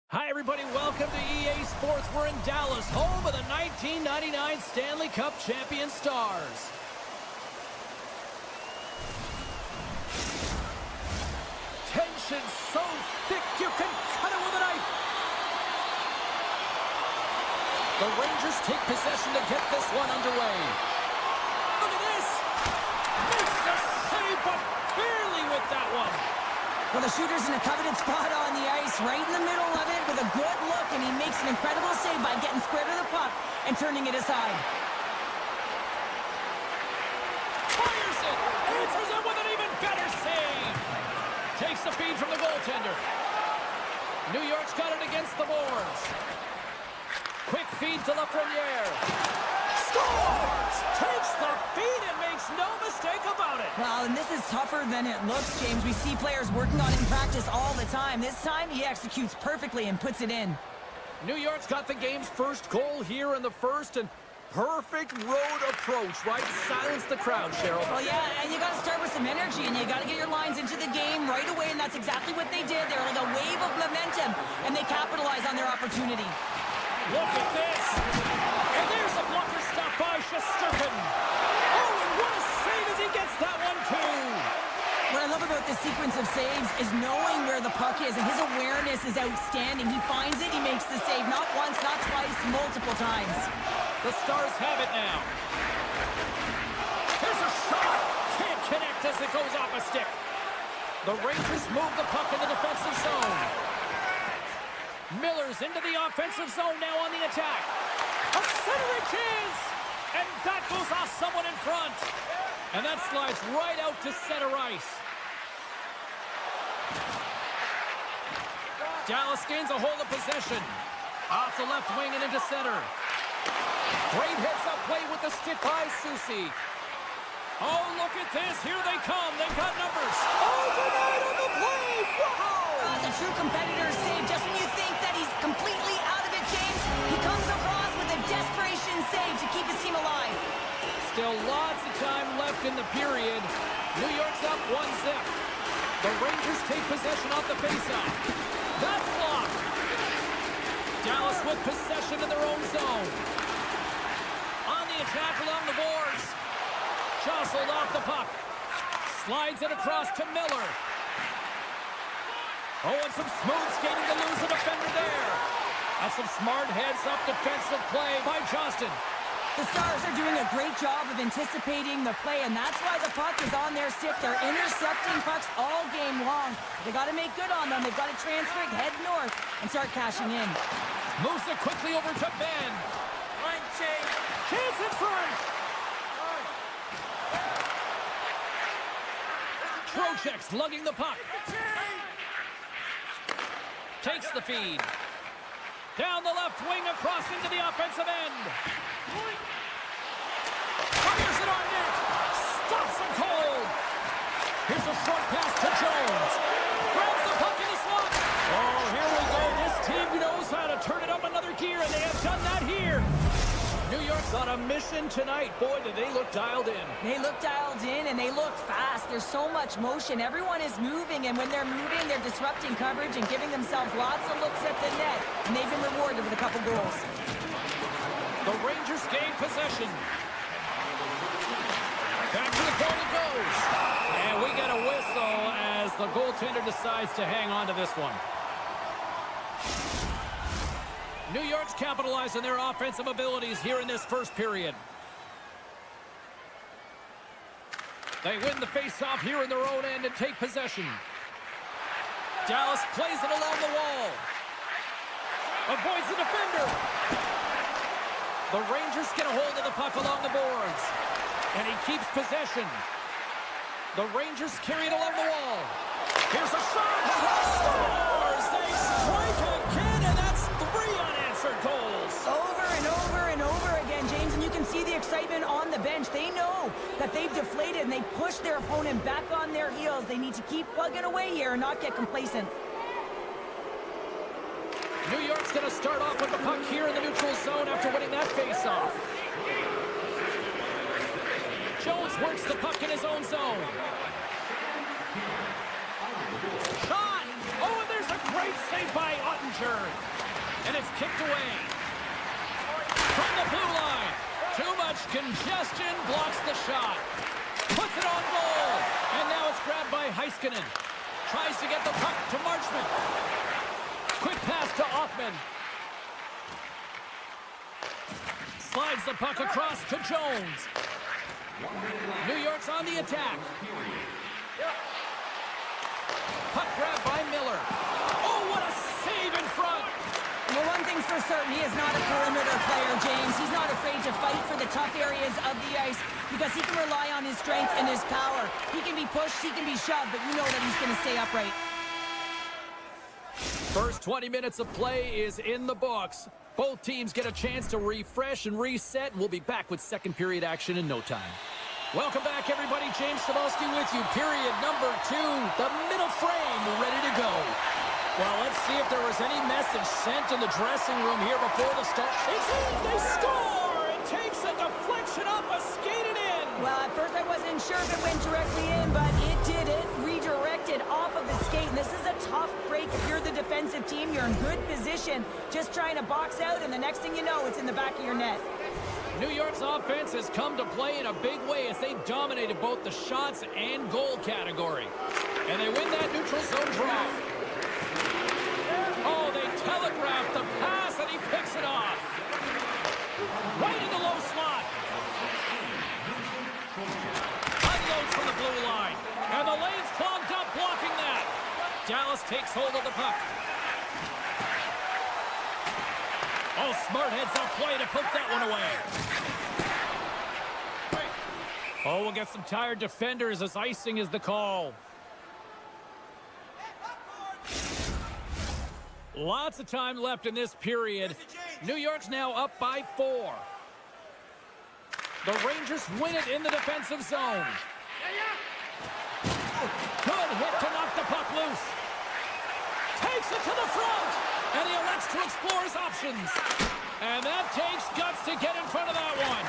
Hi, everybody. Welcome to EA Sports. We're in Dallas, home of the 1999 Stanley Cup champion Stars. Tension so thick you can cut it with a knife. The Rangers take possession to get this one underway. Look at this. Makes a save, but barely with that one. Well, the shooter's in a coveted spot on the ice, right in the middle of it with a good look, and he makes an incredible save by getting square to the puck and turning it aside. Fires it! Answers it with an even better save! Takes the feed from the goaltender. New York's got it against the boards. Quick feed to Lafreniere. Scores! Takes the feed and makes no mistake about it. Well, and this is tougher than it looks, James. We see players working on it in practice all the time. This time, he executes perfectly and puts it in. New York's got the game's first goal here in the first, and perfect road approach, right? Silence the crowd, Cheryl. Well, yeah, and you got to start with some energy, and you got to get your lines into the game right away, and that's exactly what they did. They're like a wave of momentum, and they capitalize on their opportunity. Look at this. And there's a blocker stop by Shesterkin. Oh, and what a save as he gets that one, too. What I love about this sequence of saves is knowing where the puck is, and his awareness is outstanding. He finds it, he makes the save, not once, not twice, multiple times. The Stars have it now. Here's a shot. Can't connect as it goes off a stick. The Rangers move the puck in the defensive zone. Miller's into the offensive zone now on the attack. A centering chance! And that goes off someone in front. And that slides right out to center ice. Dallas gains a hold of possession. Off the left wing and into center. Great heads-up play with the stick by Susie. Oh, look at this. Here they come. They've got numbers. Oh, denied on the play. Wow! It's a true competitor's save. Just when you think that he's completely out of it, James, he comes across with a desperation save to keep his team alive. Still lots of time left in the period. New York's up 1-0. The Rangers take possession off the faceoff. That's blocked. Dallas with possession in their own zone. On the attack along the boards. Jostled off the puck. Slides it across to Miller. Oh, and some smooth skating to lose a defender there. That's some smart heads-up defensive play by Johnston. The Stars are doing a great job of anticipating the play, and that's why the puck is on their stick. They're intercepting pucks all game long. They got to make good on them. They've got to transfer it, head north, and start cashing in. Moves it quickly over to Ben. Line change. Chance in front. Trocheck's lugging the puck. Takes the feed. Down the left wing, across into the offensive end. Fires it on net. Stops him cold. Here's a short pass to Jones. Grabs the puck in the slot. Oh, here we go. This team knows how to turn it up another gear, and they have done that here. New York's on a mission tonight. Boy, do they look dialed in. They look dialed in, and they look fast. There's so much motion. Everyone is moving, and when they're moving, they're disrupting coverage and giving themselves lots of looks at the net, and they've been rewarded with a couple goals. The Rangers gain possession. Back to the point it goes. And we get a whistle as the goaltender decides to hang on to this one. New York's capitalized on their offensive abilities here in this first period. They win the face-off here in their own end and take possession. Dallas plays it along the wall. Avoids the defender. The Rangers get a hold of the puck along the boards. And he keeps possession. The Rangers carry it along the wall. Here's a shot. Scores! They strike again, and that's 3 unanswered goals. Over and over and over again, James, and you can see the excitement on the bench. They know that they've deflated, and they push their opponent back on their heels. They need to keep plugging away here and not get complacent. New York's going to start off with the puck here in the neutral zone after winning that face-off. Jones works the puck in his own zone. Shot! Oh, and there's a great save by Ottinger. And it's kicked away. From the blue line. Too much congestion blocks the shot. Puts it on goal. And now it's grabbed by Heiskanen. Tries to get the puck to Marchment. Quick pass to Offman. Slides the puck across to Jones. New York's on the attack. Puck grabbed by Miller. Oh, what a save in front. Well, one thing's for certain, he is not a perimeter player, James. He's not afraid to fight for the tough areas of the ice because he can rely on his strength and his power. He can be pushed, he can be shoved, but you know that he's going to stay upright. First 20 minutes of play is in the books. Both teams get a chance to refresh and reset, and we'll be back with second period action in no time. Welcome back, everybody. James Cebulski with you. Period number 2. The middle frame ready to go. Well, let's see if there was any message sent in the dressing room here before the start. It's in! They score! It takes a deflection off a skated in. Well, at first I wasn't sure if it went directly in, but it did it. Redirected off of the skate. And this is a tough break. If you're the defensive team, you're in good position. Just trying to box out, and the next thing you know, it's in the back of your net. New York's offense has come to play in a big way as they dominated both the shots and goal category. And they win that neutral zone draw. Oh, they telegraphed the pass, and he picks it off. Right in the low slot. Unloads from the blue line. And the lane's clogged up, blocking that. Dallas takes hold of the puck. Oh, smart heads-up play to poke that one away. Oh, we'll get some tired defenders as icing is the call. Lots of time left in this period. New York's now up by 4. The Rangers win it in the defensive zone. Good hit to knock the puck loose. Takes it to the front. And he elects to explore his options. And that takes guts to get in front of that one.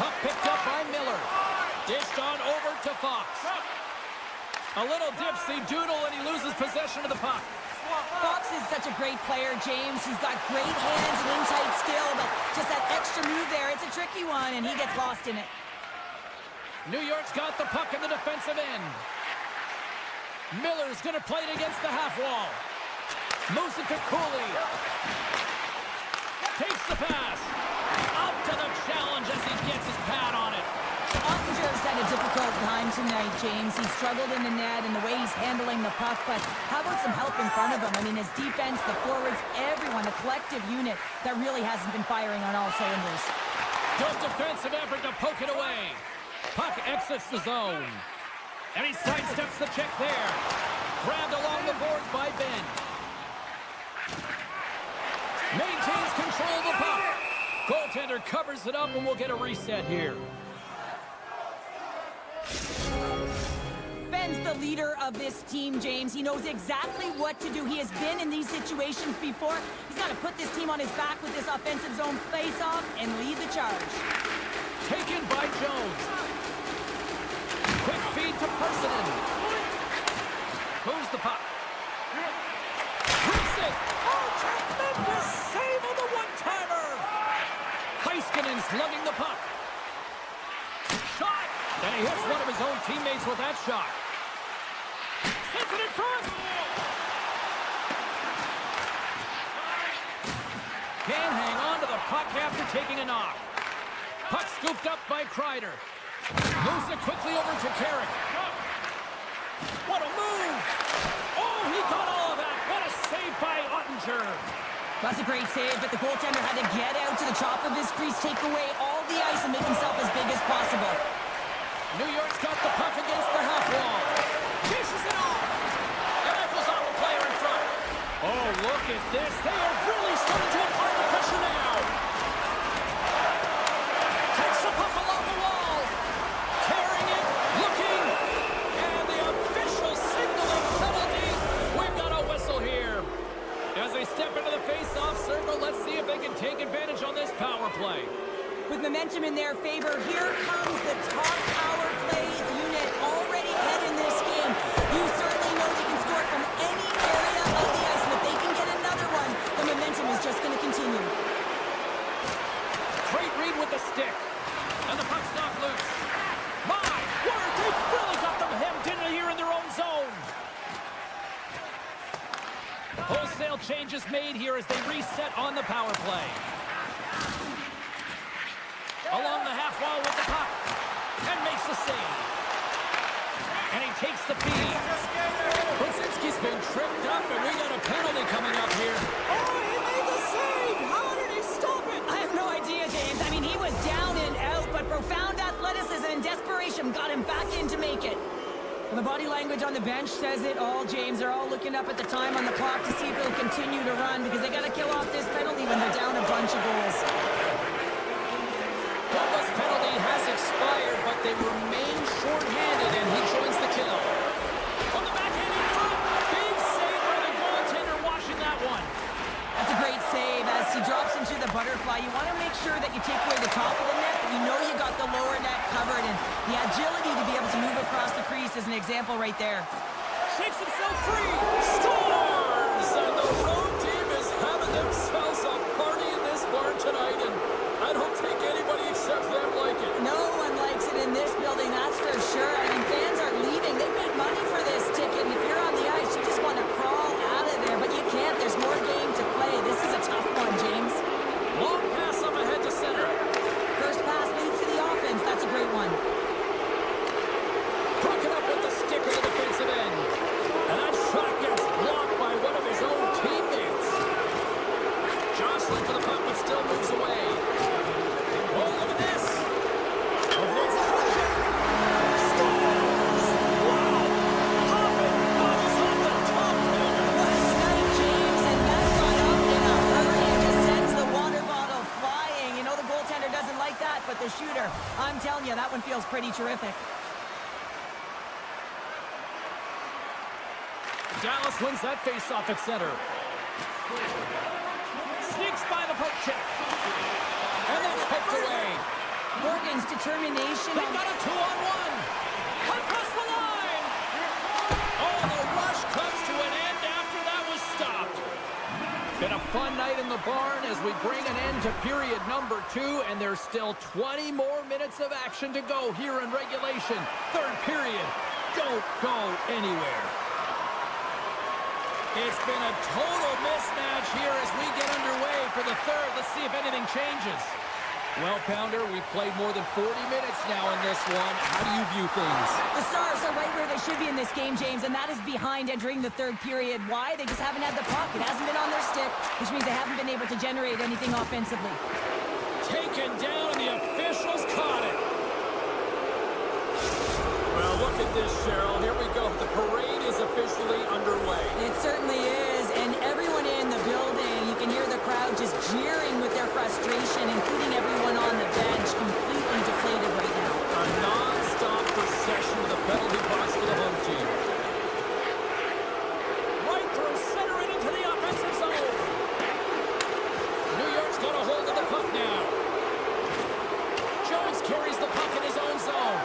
Puck picked up by Miller. Dished on over to Fox. A little dipsy doodle and he loses possession of the puck. Fox is such a great player, James. He's got great hands and inside skill, but just that extra move there, it's a tricky one, and he gets lost in it. New York's got the puck in the defensive end. Miller's going to play it against the half wall. Moves it to Cooley. Takes the pass. Up to the challenge as he gets his pad on it. Ottinger's had a difficult time tonight, James. He struggled in the net and the way he's handling the puck, but how about some help in front of him? I mean, his defense, the forwards, everyone, a collective unit that really hasn't been firing on all cylinders. Good defensive effort to poke it away. Puck exits the zone. And he sidesteps the check there. Grabbed along the boards by Ben. Maintains control of the puck. Goaltender covers it up and we'll get a reset here. Ben's the leader of this team, James. He knows exactly what to do. He has been in these situations before. He's got to put this team on his back with this offensive zone face-off and lead the charge. Taken by Jones. Quick feed to Parsonen. Moves the puck. Hits it. Oh, tremendous save on the one-timer. Heiskanen's lugging the puck. Shot. And he hits one of his own teammates with that shot. Sets it in front. Can't hang on to the puck after taking a knock. Puck scooped up by Kreider. Moves it quickly over to Carrick. What a move! Oh, he got all of that. What a save by Ottinger. That's a great save, but the goaltender had to get out to the top of his crease, take away all the ice, and make himself as big as possible. New York's got the puck against the half wall. Dishes it off. And that goes off a player in front. Oh, look at this. They are really starting to apply the pressure now. Takes the puck along the wall. Carrying it, looking. And the official signaling penalty. We've got a whistle here. As they step into the face-off circle, let's see if they can take advantage on this power play. With momentum in their favor, here comes the top power play unit already ahead in this game. You certainly know they can score from any area of the ice, but they can get another one. The momentum is stick. And the puck's knocked loose. My word, they've really got them hemmed in here in their own zone. Wholesale changes made here as they reset on the power play. Along the half wall with the puck. And makes the save. And he takes the feed. Brzezinski's been tripped up, and we got a penalty coming up here. Oh, he made the save! How did he stop it? I have no idea, James. I mean, he was down and out, but profound athleticism and desperation got him back in to make it. And the body language on the bench says it all, James. They're all looking up at the time on the clock to see if they'll continue to run because they got to kill off this penalty when they're down a bunch of goals. Bubba's penalty has expired, but they remain short-handed, and he joins the kill. From the backhand in front, big save by the goaltender washing that one. That's a great save as he drops into the butterfly. You want to make sure that you take away the top of the net, but you know you got the lower net covered, and the agility to be able to move across the crease is an example right there. Shakes himself free, scores! And the road team is having themselves a party in this barn tonight, and I don't think anybody except them like it. No one likes it in this building, that's for sure. I mean, fans are leaving. They paid money for this ticket, and if you're on the ice, you just want to crawl out of there, but you can't. There's more game to play. This is a tough one, James. Long pass up ahead to center. First pass leads to the offense. That's a great one. Crooking up with the stick of the defensive end. And that shot gets blocked by one of his own teammates. Jostling for the puck, but still moves away. Oh, look at this. Avoids the scores! Wow! Hopping bumps on the top corner. What a snipe, James, and that got up in a hurry and just sends the water bottle flying. You know the goaltender doesn't like that, but the shooter, I'm telling you, that one feels pretty terrific. Dallas wins that face-off at center. Sneaks by the poke check. And that's poked away. Morgan's determination. They got a 2-on-1. Across the line. Oh, the rush comes to an end after that was stopped. Been a fun night in the barn as we bring an end to period number 2, and there's still 20 more minutes of action to go here in regulation. Third period. Don't go anywhere. It's been a total mismatch here as we get underway for the third. Let's see if anything changes. Well, Pounder, we've played more than 40 minutes now in this one. How do you view things? The Stars are right where they should be in this game, James, and that is behind entering the third period. Why? They just haven't had the puck. It hasn't been on their stick, which means they haven't been able to generate anything offensively. Taken down, and the officials caught it. Well, look at this, Cheryl. Here we go. The parade is officially underway. It certainly is, and everyone in the building, you can hear the crowd just jeering with their frustration, including everyone on the bench, completely deflated right now. A non-stop procession to the penalty box for the home team. Right through center and into the offensive zone. New York's got a hold of the puck now. Jones carries the puck in his own zone.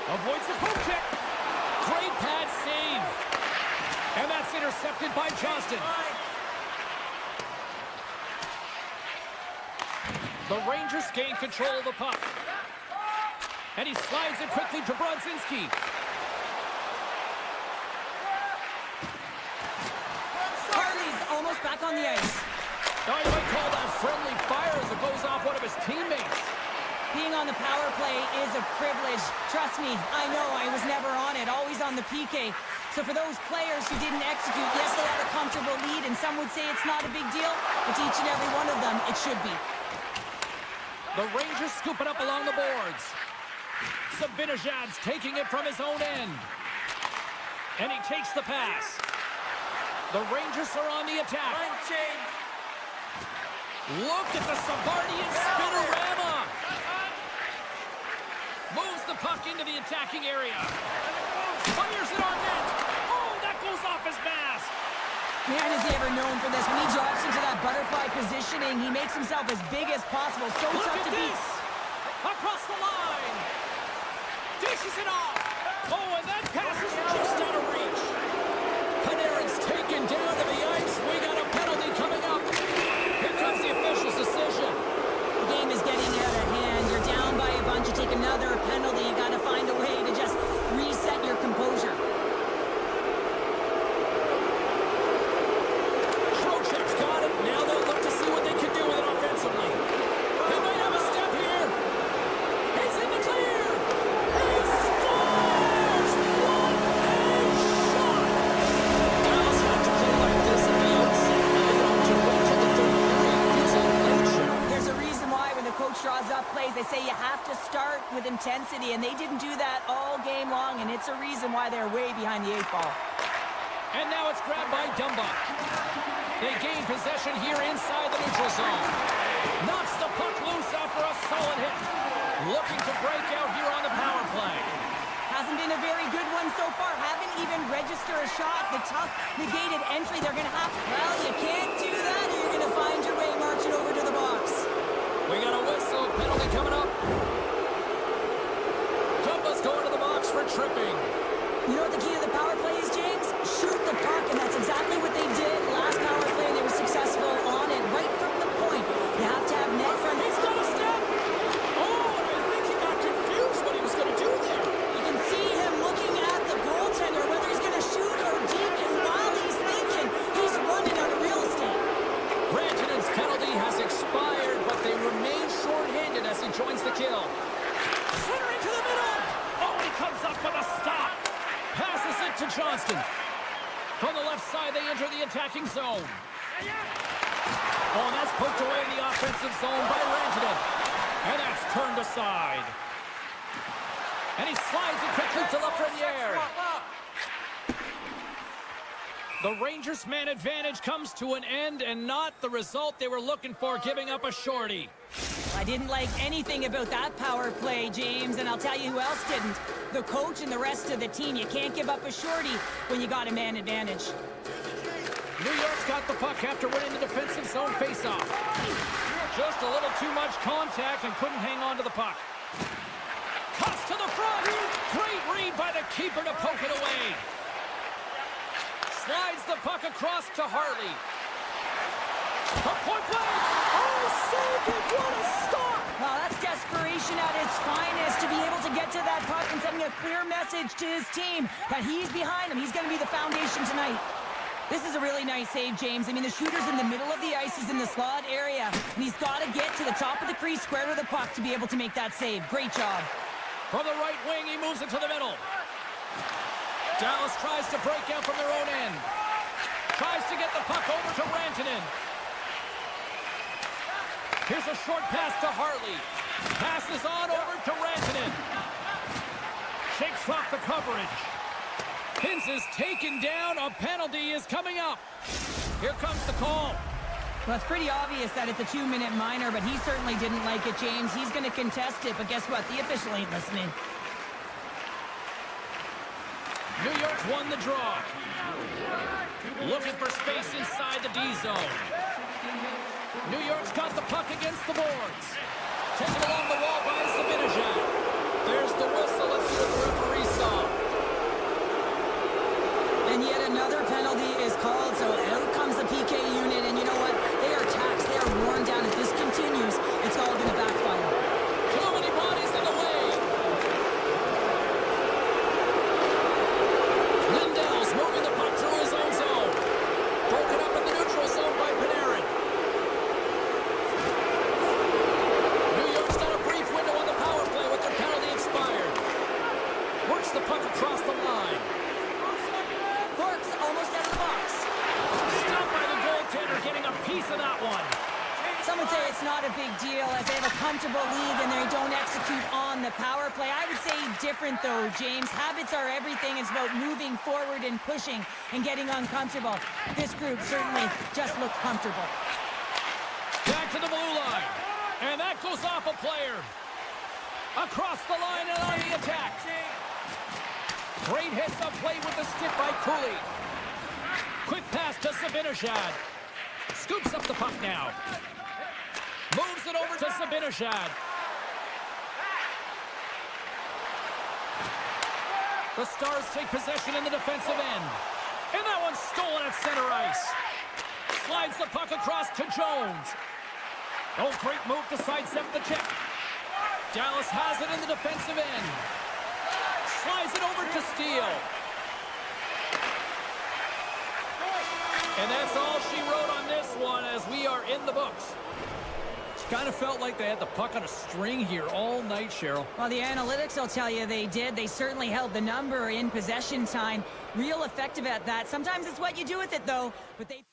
Avoids the poke check. Great pad save. And that's intercepted by Johnston. The Rangers gain control of the puck. And he slides it quickly to Brzezinski. Harley's almost back on the ice. Oh, you might call that friendly fire as it goes off one of his teammates. Being on the power play is a privilege. Trust me, I know I was never on it, always on the PK. So for those players who didn't execute, yes, they had a comfortable lead, and some would say it's not a big deal, but to each and every one of them, it should be. The Rangers scoop it up along the boards. Sabinajad's taking it from his own end. And he takes the pass. The Rangers are on the attack. Look at the Savardian spinorama. Moves the puck into the attacking area. Fires it on net. Oh, that goes off his mask. Man, is he ever known for this. When he drops into that butterfly positioning, he makes himself as big as possible. So Look tough at to beat. this. Across the line. Dishes it off. Oh, and that pass is just out of reach. Panarin's taken down to the ice. We got a penalty coming up. Here comes the official's decision. with intensity, and they didn't do that all game long, and it's a reason why they're way behind the 8 ball. And now it's grabbed by Dumba. They gain possession here inside the neutral zone. Knocks the puck loose after a solid hit. Looking to break out here on the power play. Hasn't been a very good one so far. Haven't even registered a shot. The tough negated entry they're going to have. Well, you can't do that or you're going to find your way marching over to the box. We got a whistle. Penalty coming up. Dumba's going to the box for tripping. You know what the key to the power play is, James? Shoot the puck, and that's exactly what they did last power play, and they were successful on it right from the point. You have to have net front. He's got a step. Oh, I think he got confused what he was going to do there. You can see him looking at the goaltender, whether he's going to shoot or deep, and while he's thinking, he's running out of real estate. Rantanen's penalty has expired, but they remain short-handed as he joins the kill. Center into the middle. Oh, he comes up with a stop. Passes it to Johnston. From the left side, they enter the attacking zone. Oh, and that's poked away in the offensive zone by Rantanen. And that's turned aside. And he slides it quickly to Lafreniere. The Rangers' man advantage comes to an end, and not the result they were looking for, giving up a shorty. I didn't like anything about that power play, James, and I'll tell you who else didn't. The coach and the rest of the team. You can't give up a shorty when you got a man advantage. New York's got the puck after winning the defensive zone faceoff. Just a little too much contact and couldn't hang on to the puck. Cuts to the front. Great read by the keeper to poke it away. Slides the puck across to Harley. From point blank. Oh, saved it. What a stop. Well, that's desperation at its finest to be able to get to that puck and sending a clear message to his team that he's behind him. He's going to be the foundation tonight. This is a really nice save, James. I mean, the shooter's in the middle of the ice. He's in the slot area, and he's got to get to the top of the crease, square to the puck to be able to make that save. Great job. From the right wing, he moves it to the middle. Dallas tries to break out from their own end. Tries to get the puck over to Rantanen. Here's a short pass to Harley. Passes on over to Rantanen. Shakes off the coverage. Hintz is taken down. A penalty is coming up. Here comes the call. Well, it's pretty obvious that it's a 2-minute minor, but he certainly didn't like it, James. He's going to contest it, but guess what? The official ain't listening. New York won the draw. Looking for space inside the D zone. New York's got the puck against the boards. Taken along the wall by Zibanejad. There's the whistle. Let's see what the referee saw. And yet another penalty is called, so out comes the PK unit, and you know what? They are taxed. They are worn down. If this continues, it's all going to backfire. Too many bodies in the way. Lindell's moving the puck through his own zone. Broken up in the neutral zone by Panarin. New York's got a brief window on the power play with their penalty expired. Works the puck across the line. Cork's almost out of the box. Stopped by the goaltender, getting a piece of that one. Some would say it's not a big deal as they have a comfortable lead and they don't execute on the power play. I would say different though, James. Habits are everything. It's about moving forward and pushing and getting uncomfortable. This group certainly just looked comfortable. Back to the blue line. And that goes off a player. Across the line and on the attack. Great hits up play with the stick by Cooley. Quick pass to Zibanejad. Scoops up the puck now. Moves it over to Zibanejad. The Stars take possession in the defensive end. And that one's stolen at center ice. Slides the puck across to Jones. Oh, great move to sidestep the check. Dallas has it in the defensive end. Slides it over to Steele. And that's all she wrote on this one as we are in the books. Kind of felt like they had the puck on a string here all night, Cheryl. Well, the analytics will tell you they did. They certainly held the number in possession time. Real effective at that. Sometimes it's what you do with it, though. But they...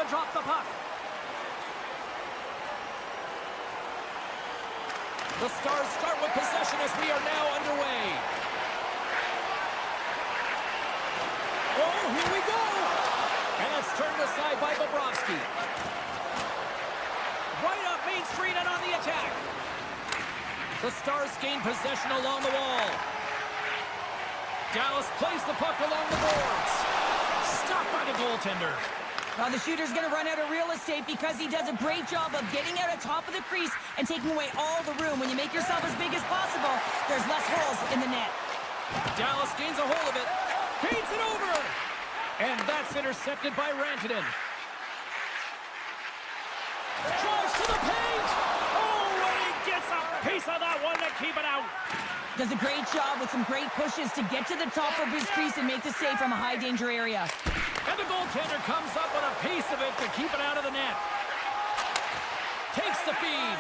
to drop the puck. The Stars start with possession as we are now underway. Oh, here we go! And it's turned aside by Bobrovsky. Right up Main Street and on the attack. The Stars gain possession along the wall. Dallas plays the puck along the boards. Stopped by the goaltender. Well, the shooter's going to run out of real estate because he does a great job of getting out at top of the crease and taking away all the room. When you make yourself as big as possible, there's less holes in the net. Dallas gains a hold of it. Feeds it over. And that's intercepted by Rantanen. Drives to the paint. Oh, and he gets a piece of that one to keep it out. Does a great job with some great pushes to get to the top of his crease and make the save from a high-danger area. And the goaltender comes up with a piece of it to keep it out of the net. Takes the feed.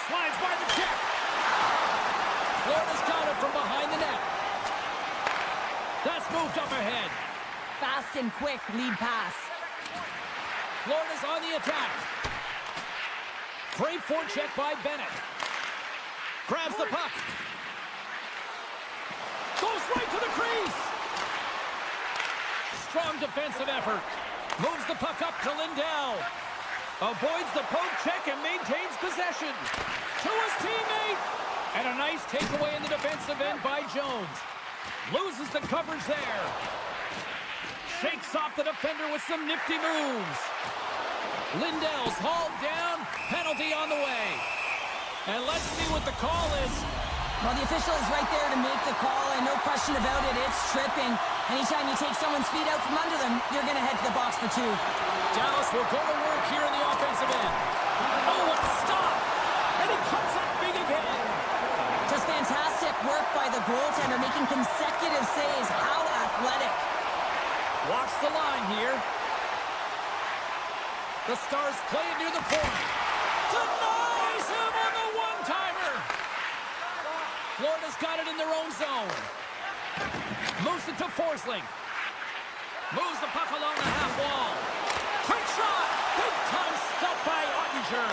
Slides by the check. Florida's got it from behind the net. That's moved up ahead. Fast and quick lead pass. Florida's on the attack. Great forecheck by Bennett. Grabs the puck. Goes right to the crease. Strong defensive effort. Moves the puck up to Lindell. Avoids the poke check and maintains possession. To his teammate. And a nice takeaway in the defensive end by Jones. Loses the coverage there. Shakes off the defender with some nifty moves. Lindell's hauled down. Penalty on the way. And let's see what the call is. Well, the official is right there to make the call, and no question about it, it's tripping. Anytime you take someone's feet out from under them, you're going to head to the box for two. Dallas will go to work here in the offensive end. Oh, what a stop! And he comes up big again. Just fantastic work by the goaltender, making consecutive saves. How athletic. Walks the line here. The Stars play it near the point. Denies him on the one-timer. Florida's got it in their own zone. Moves it to Forsling. Moves the puck along the half wall. Quick shot. Big time stop by Ottinger.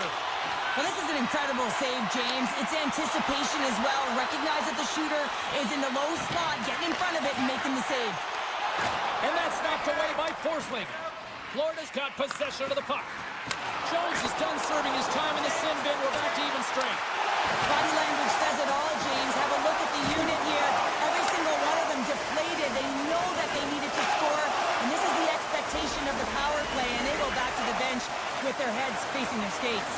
Well, this is an incredible save, James. It's anticipation as well. Recognize that the shooter is in the low slot, getting in front of it and making the save. And that's knocked away by Forsling. Florida's got possession of the puck. Jones is done serving his time in the sin bin. We're back to even strength. Body language says it all, James. Have a look at the unit here. Every single one of them deflated. They know that they needed to score, and this is the expectation of the power play, and they go back to the bench with their heads facing their skates.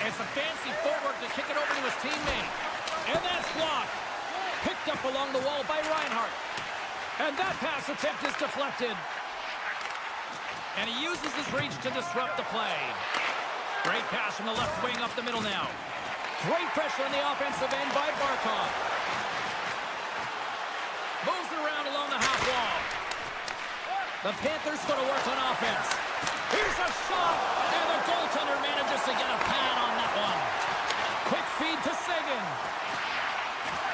It's a fancy footwork to kick it over to his teammate. And that's blocked. Picked up along the wall by Reinhart. And that pass attempt is deflected. And he uses his reach to disrupt the play. Great pass from the left wing up the middle now. Great pressure on the offensive end by Barkov. Moves it around along the half wall. The Panthers going to work on offense. Here's a shot, and the goaltender manages to get a pad on that one. Quick feed to Seguin.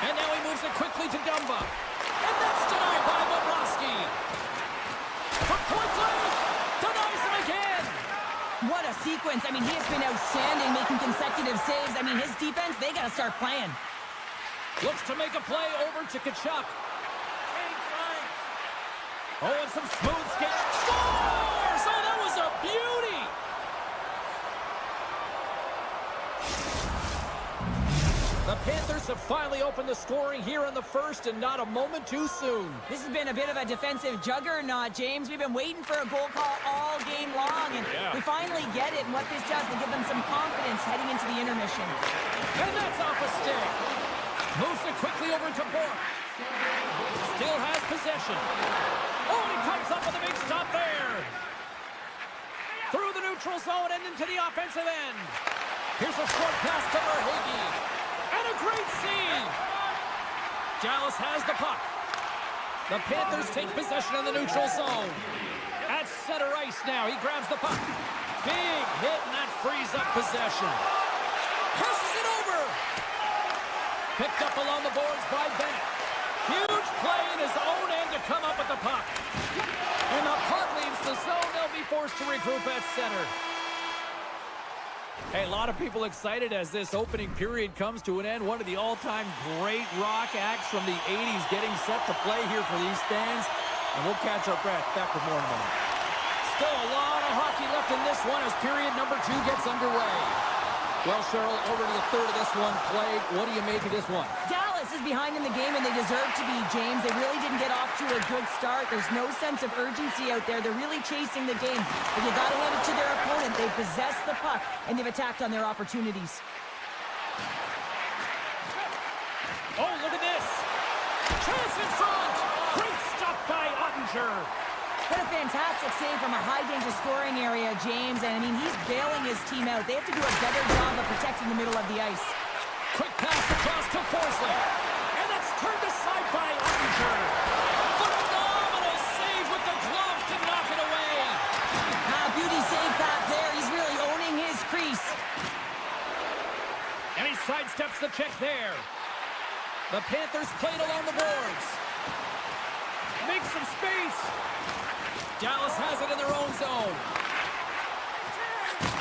And now he moves it quickly to Dumba. And that's denied by Bobrovsky. From point blank, denies him again. What a sequence. I mean, he has been outstanding, making consecutive saves. I mean, his defense, they got to start playing. Looks to make a play over to Tkachuk. Oh, and some smooth skate. Scores! Oh, that was a beauty! The Panthers have finally opened the scoring here in the first, and not a moment too soon. This has been a bit of a defensive juggernaut, James. We've been waiting for a goal call all game long, and we finally get it. And what this does will give them some confidence heading into the intermission. And that's off a stick. Moves it quickly over to Bork. Still has possession. Oh, and he comes up with a big stop there. Through the neutral zone and into the offensive end. Here's a short pass to Verhaeghe. And a great save. Dallas has the puck. The Panthers take possession in the neutral zone. At center ice now, he grabs the puck. Big hit, and that frees up possession. Passes it over. Picked up along the boards by Bennett. Huge play in his own end to come up with the puck. And forced to regroup at center. Hey, a lot of people excited as this opening period comes to an end. One of the all-time great rock acts from the 80s getting set to play here for these stands. And we'll catch our breath. Back with more in a moment. Still a lot of hockey left in this one as period number 2 gets underway. Well, Cheryl, already a third of this one played. What do you make of this one? Dallas is behind in the game, and they deserve to be, James. They really didn't get off to a good start. There's no sense of urgency out there. They're really chasing the game. But you got to hand it to their opponent. They possess the puck, and they've attacked on their opportunities. Oh, look at this. Chance in front. Great stop by Ottinger. What a fantastic save from a high-danger scoring area, James. And, I mean, he's bailing his team out. They have to do a better job of protecting the middle of the ice. Quick pass across to Forsling. And that's turned aside by Ottinger. Phenomenal save with the glove to knock it away. Beauty save back there. He's really owning his crease. And he sidesteps the check there. The Panthers played along the boards. Make some space. Dallas has it in their own zone.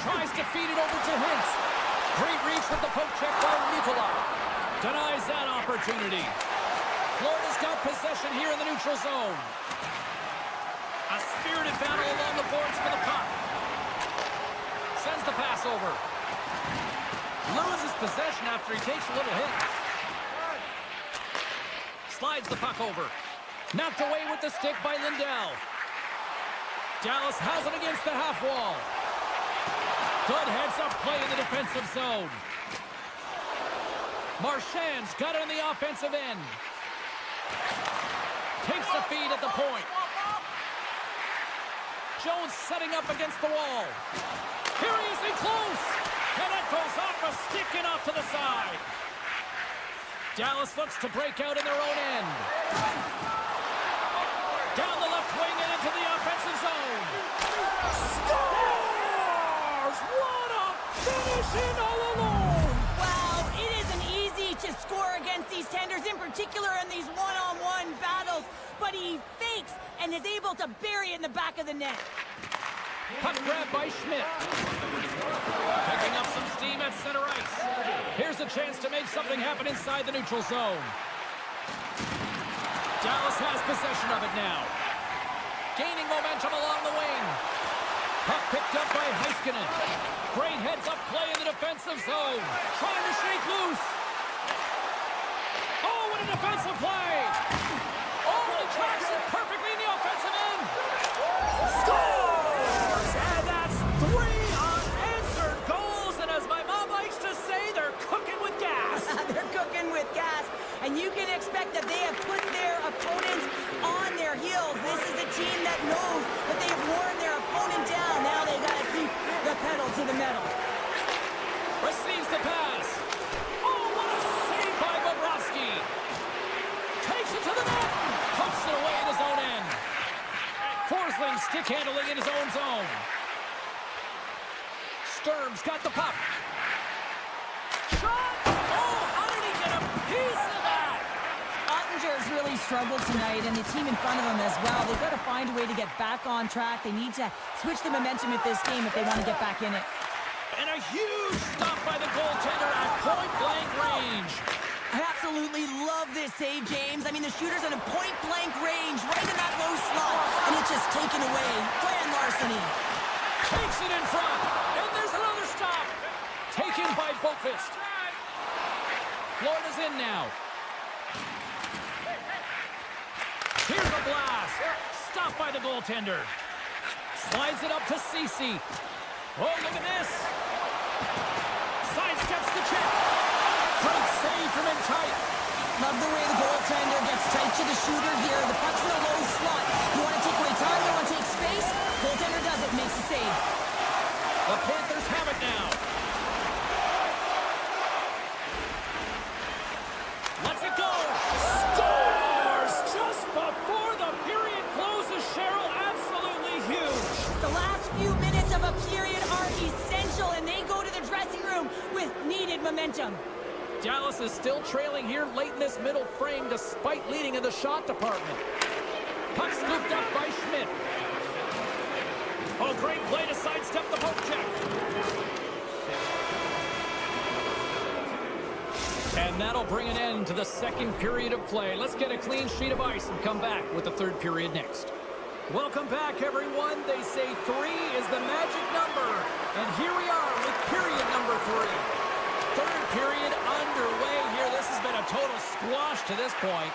Tries to feed it over to Hintz. Great reach with the poke check by Nikolai. Denies that opportunity. Florida's got possession here in the neutral zone. A spirited battle along the boards for the puck. Sends the pass over. Loses possession after he takes a little hit. Slides the puck over. Knocked away with the stick by Lindell. Dallas has it against the half wall. Good heads-up play in the defensive zone. Marchand's got it on the offensive end. Takes the feed at the point. Jones setting up against the wall. Here he is in close. And that goes off a stick and off to the side. Dallas looks to break out in their own end. Down the left wing and into the offensive zone. Scores! What a finish in all alone! Wow, it isn't easy to score against these tenders, in particular in these one-on-one battles. But he fakes and is able to bury it in the back of the net. Puck grab by Schmidt. Picking up some steam at center ice. Here's a chance to make something happen inside the neutral zone. Dallas has possession of it now. Gaining momentum along the wing. Puck picked up by Heiskanen. Great heads-up play in the defensive zone. Trying to shake loose. Oh, what a defensive play. Oh, he tracks it perfectly in the offensive end. Scores! And that's 3 unanswered goals. And as my mom likes to say, they're cooking with gas. They're cooking with gas. And you can expect that they have put their opponents on their heels. This is a team that knows that they have worn their opponent down. Now they got to keep the pedal to the metal. Receives the pass. Oh, what a save by Bobrovsky. Takes it to the net. Pumps it away in his own end. Forsling stick handling in his own zone. Sturm's got the puck. Shot! Oh, how did he get a piece of that? Ottinger's really struggled tonight, and the team in front of them as well. They've got to find a way to get back on track. They need to switch the momentum of this game if they want to get back in it. And a huge stop by the goaltender at point-blank range. I absolutely love this save, James. I mean, the shooter's in a point-blank range, right in that low slot, and it's just taken away. Grand larceny. Takes it in front, and there's another stop. Taken by Boqvist. Florida's in now. Here's a blast. Stopped by the goaltender. Slides it up to Ceci. Oh, look at this. Sidesteps the check. Great save from in tight. Love the way the goaltender gets tight to the shooter here. The puck's in a low slot. You want to take away time, you want to take space. Goaltender does it, makes the save. The Panthers have it now. Lets it go. Scores just before the period closes, Cheryl. Absolutely huge. The last few minutes of a period are essential, and they go to the dressing room with needed momentum. Dallas is still trailing here late in this middle frame despite leading in the shot department. Puck scooped up by Schmidt. Oh, great play to sidestep the poke check. And that'll bring an end to the second period of play. Let's get a clean sheet of ice and come back with the third period next. Welcome back, everyone. They say 3 is the magic number. And here we are with period number 3. Third period underway here. This has been a total squash to this point.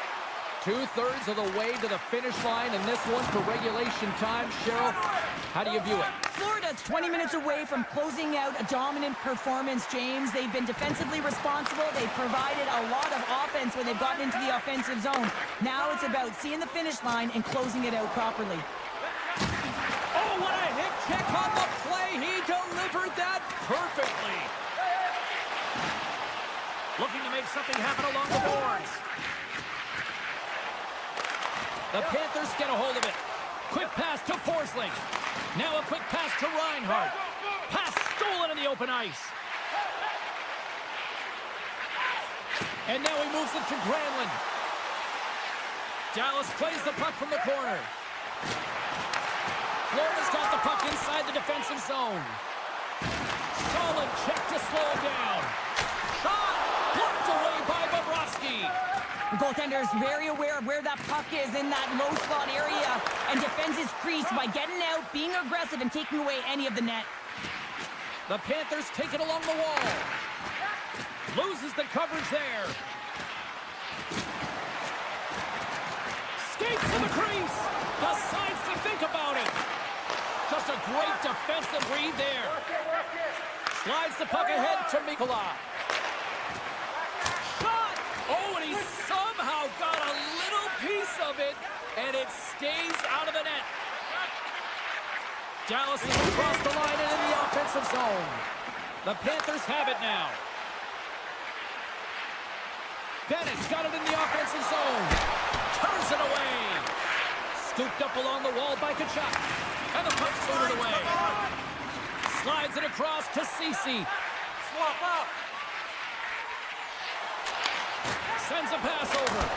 2/3 of the way to the finish line, and this one for regulation time. Cheryl, how do you view it? Florida's 20 minutes away from closing out a dominant performance, James. They've been defensively responsible. They've provided a lot of offense when they've gotten into the offensive zone. Now it's about seeing the finish line and closing it out properly. Oh, what a hip check on the play. He delivered that perfectly. Looking to make something happen along the boards. The Panthers get a hold of it. Quick pass to Forsling. Now a quick pass to Reinhardt. Pass stolen in the open ice. And now he moves it to Granlund. Dallas plays the puck from the corner. Florida's got the puck inside the defensive zone. Solid check to slow him down. Shot blocked away by Bobrovsky. The goaltender is very aware of where that puck is in that low slot area and defends his crease by getting out, being aggressive, and taking away any of the net. The Panthers take it along the wall. Loses the coverage there. Skates to the crease. Decides to think about it. Just a great defensive read there. Slides the puck ahead to Majkel. Oh, and he somehow got a little piece of it, and it stays out of the net. Dallas is across the line and in the offensive zone. The Panthers have it now. Bennett's got it in the offensive zone. Turns it away. Scooped up along the wall by Kachuk. And the puck's thrown away. Slides it across to Ceci. Swap up. Sends a pass over.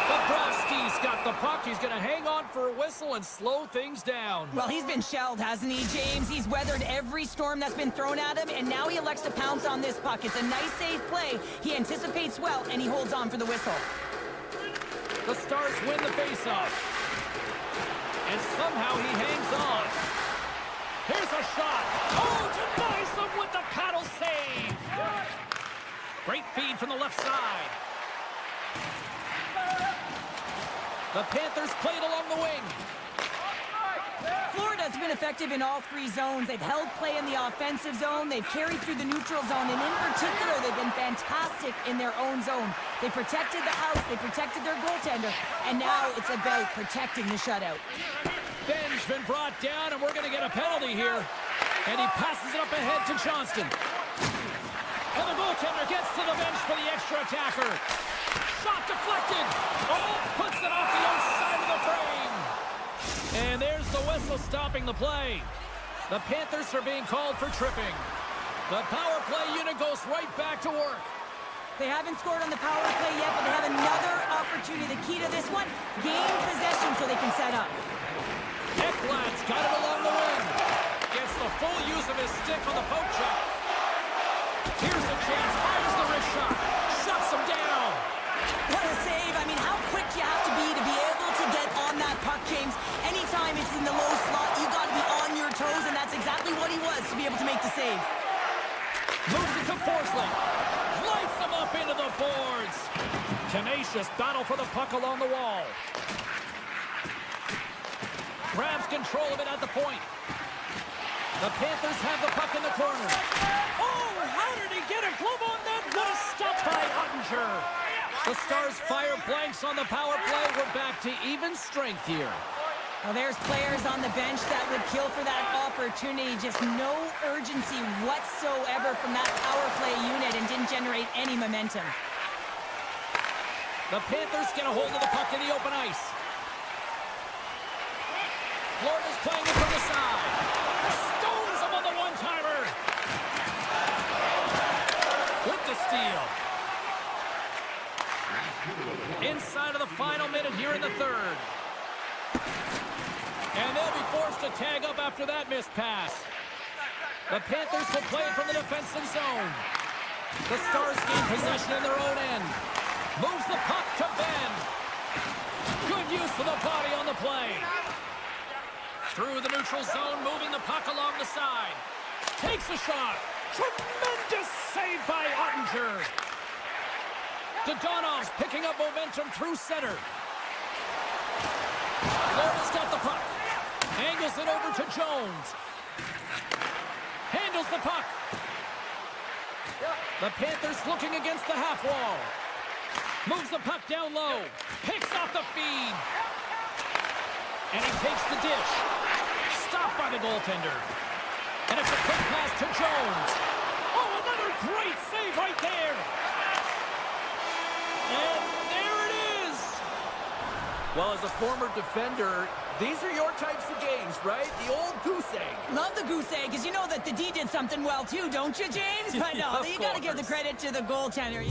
Bobrovsky's got the puck. He's going to hang on for a whistle and slow things down. Well, he's been shelled, hasn't he, James? He's weathered every storm that's been thrown at him, and now he elects to pounce on this puck. It's a nice, safe play. He anticipates well, and he holds on for the whistle. The Stars win the faceoff. And somehow he hangs on. Here's a shot. Oh, denies him with the paddle save. Great feed from the left side. The Panthers played along the wing. Florida's been effective in all 3 zones. They've held play in the offensive zone. They've carried through the neutral zone. And in particular, they've been fantastic in their own zone. They protected the house. They protected their goaltender. And now it's about protecting the shutout. Ben's been brought down, and we're going to get a penalty here. And he passes it up ahead to Johnston. And the goaltender gets to the bench for the extra attacker. Shot deflected. Oh, puts it off the outside of the frame. And there's the whistle stopping the play. The Panthers are being called for tripping. The power play unit goes right back to work. They haven't scored on the power play yet, but they have another opportunity. The key to this one, gain possession so they can set up. Ekblad's got it along the wing. Gets the full use of his stick on the poke check. Here's a chance. Fires the wrist shot. Shuts him down. What a save. I mean, how quick you have to be able to get on that puck, James. Anytime it's in the low slot, you got to be on your toes, and that's exactly what he was to be able to make the save. Moves it to Forsling. Lights him up into the boards. Tenacious battle for the puck along the wall. Grabs control of it at the point. The Panthers have the puck in the corner. Oh, how did he get a glove on that? What a stop by Ottinger. The Stars fire blanks on the power play. We're back to even strength here. Well, there's players on the bench that would kill for that opportunity. Just no urgency whatsoever from that power play unit and didn't generate any momentum. The Panthers get a hold of the puck in the open ice. Florida's playing it from the side. Stones him on the one-timer. With the steal. Inside of the final minute here in the third. And they'll be forced to tag up after that missed pass. The Panthers will play it from the defensive zone. The Stars gain possession in their own end. Moves the puck to Ben. Good use of the body on the play. Through the neutral zone, moving the puck along the side. Takes a shot. Tremendous save by Ottinger. Dodonov's picking up momentum through center. Florida's got the puck. Angles it over to Jones. Handles the puck. The Panthers looking against the half wall. Moves the puck down low. Picks off the feed. And he takes the dish. Stopped by the goaltender. And it's a quick pass to Jones. Oh, another great save right there. And there it is. Well, as a former defender, these are your types of games, right? The old goose egg. Love the goose egg, because you know that the D did something well too, don't you, James? But no, you got to give the credit to the goaltender.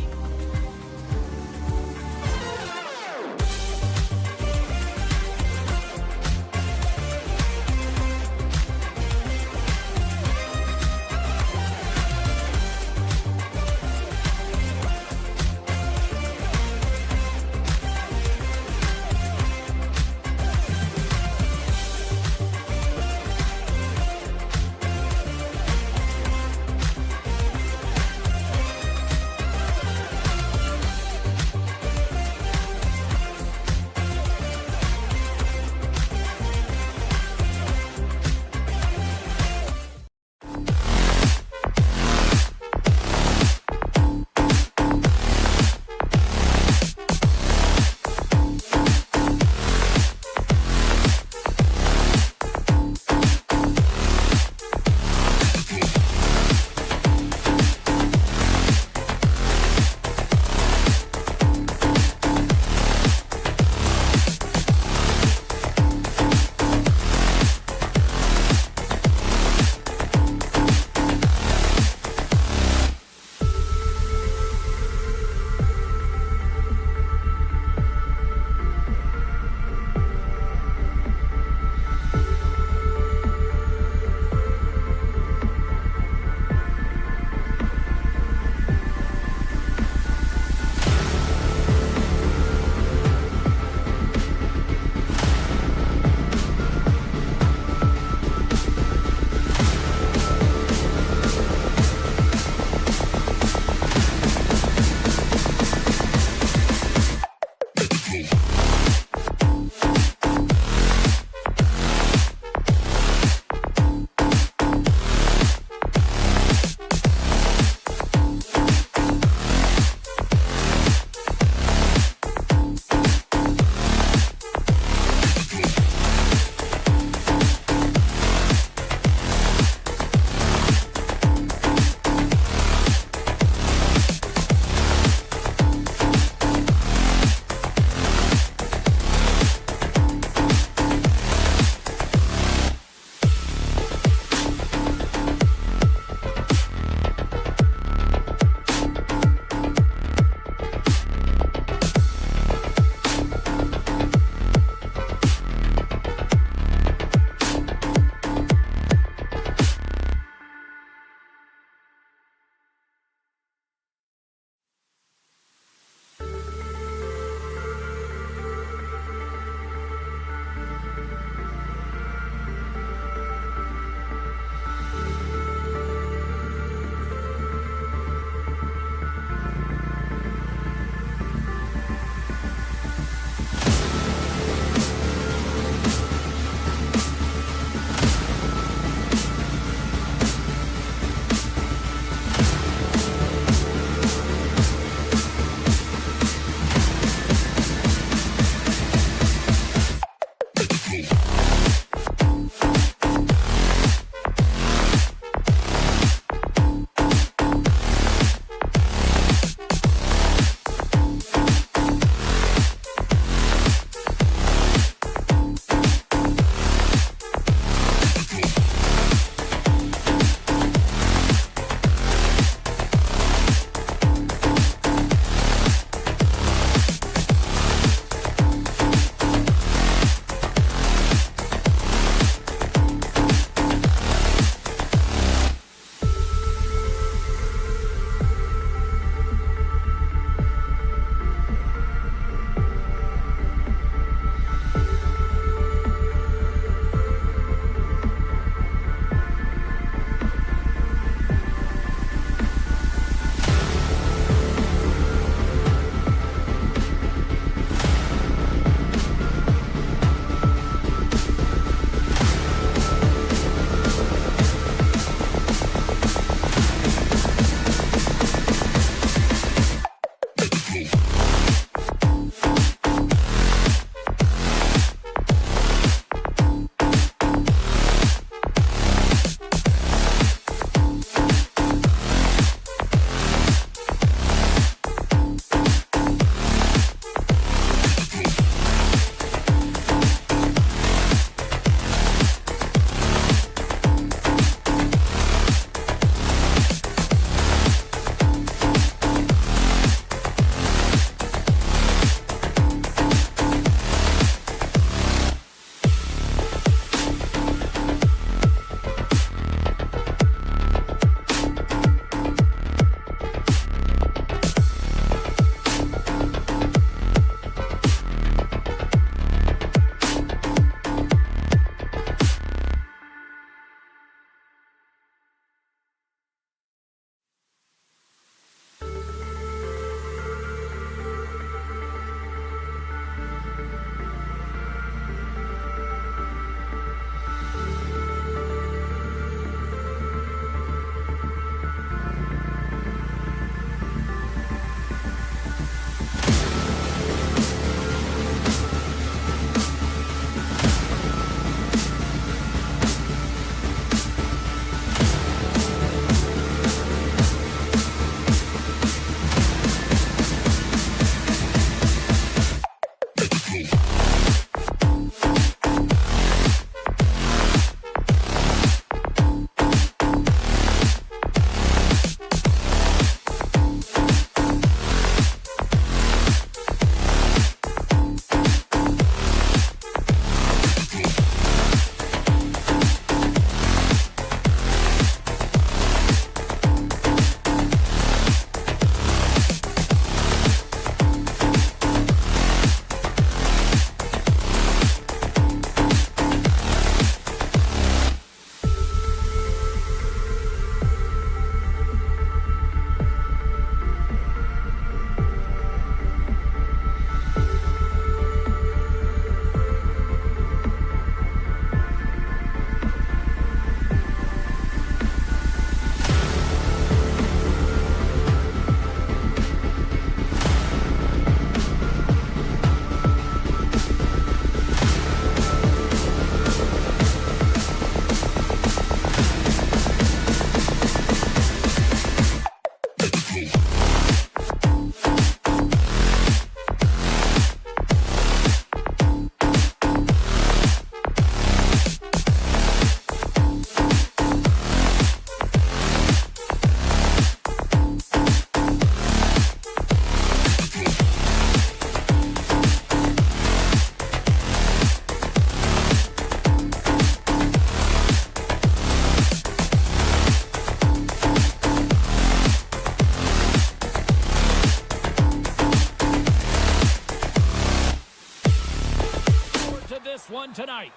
game tonight.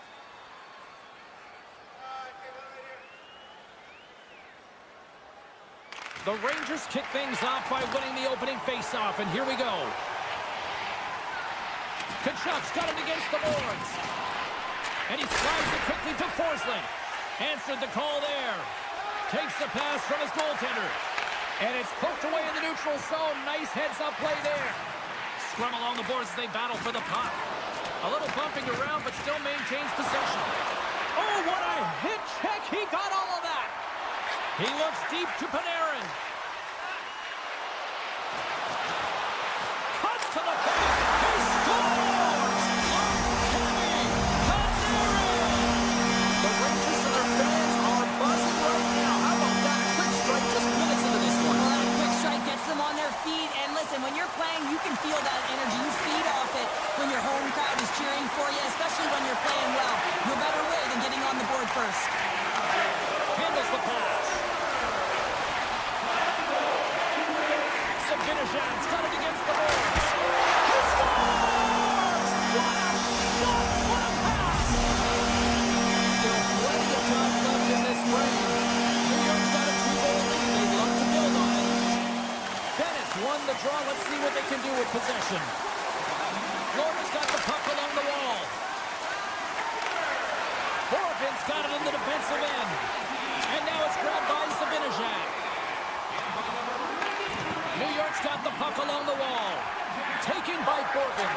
The Rangers kick things off by winning the opening faceoff, and here we go. Kachuk's got it against the boards. And he slides it quickly to Forsling. Answered the call there. Takes the pass from his goaltender. And it's poked away in the neutral zone. Nice heads-up play there. Scrum along the boards as they battle for the puck. A little bumping around, but still maintains possession. Oh, what a hit check. He got all of that. He looks deep to Panarin. Cuts to the pass. He scores! Panarin! The Rangers and their fans are buzzing right now. How about that quick strike just minutes into this one? Well, that quick strike gets them on their feet. And listen, when you're playing, you can feel that energy. You feed off it when your home crowd is cheering for you, especially when you're playing well. No better way than getting on the board first. Handles the pass. Sabinajad's got it against the boards. He scores! What a shot! What a pass! Still plenty of time left in this frame. New York's got a 2-goal lead. They'd love to build on it. Bennett's won the draw. Let's see what they can do with possession. Florida's got the puck along the wall. Borodin's got it in the defensive end. And now it's grabbed by Sabinajad. New York's got the puck along the wall. Taken by Borgen.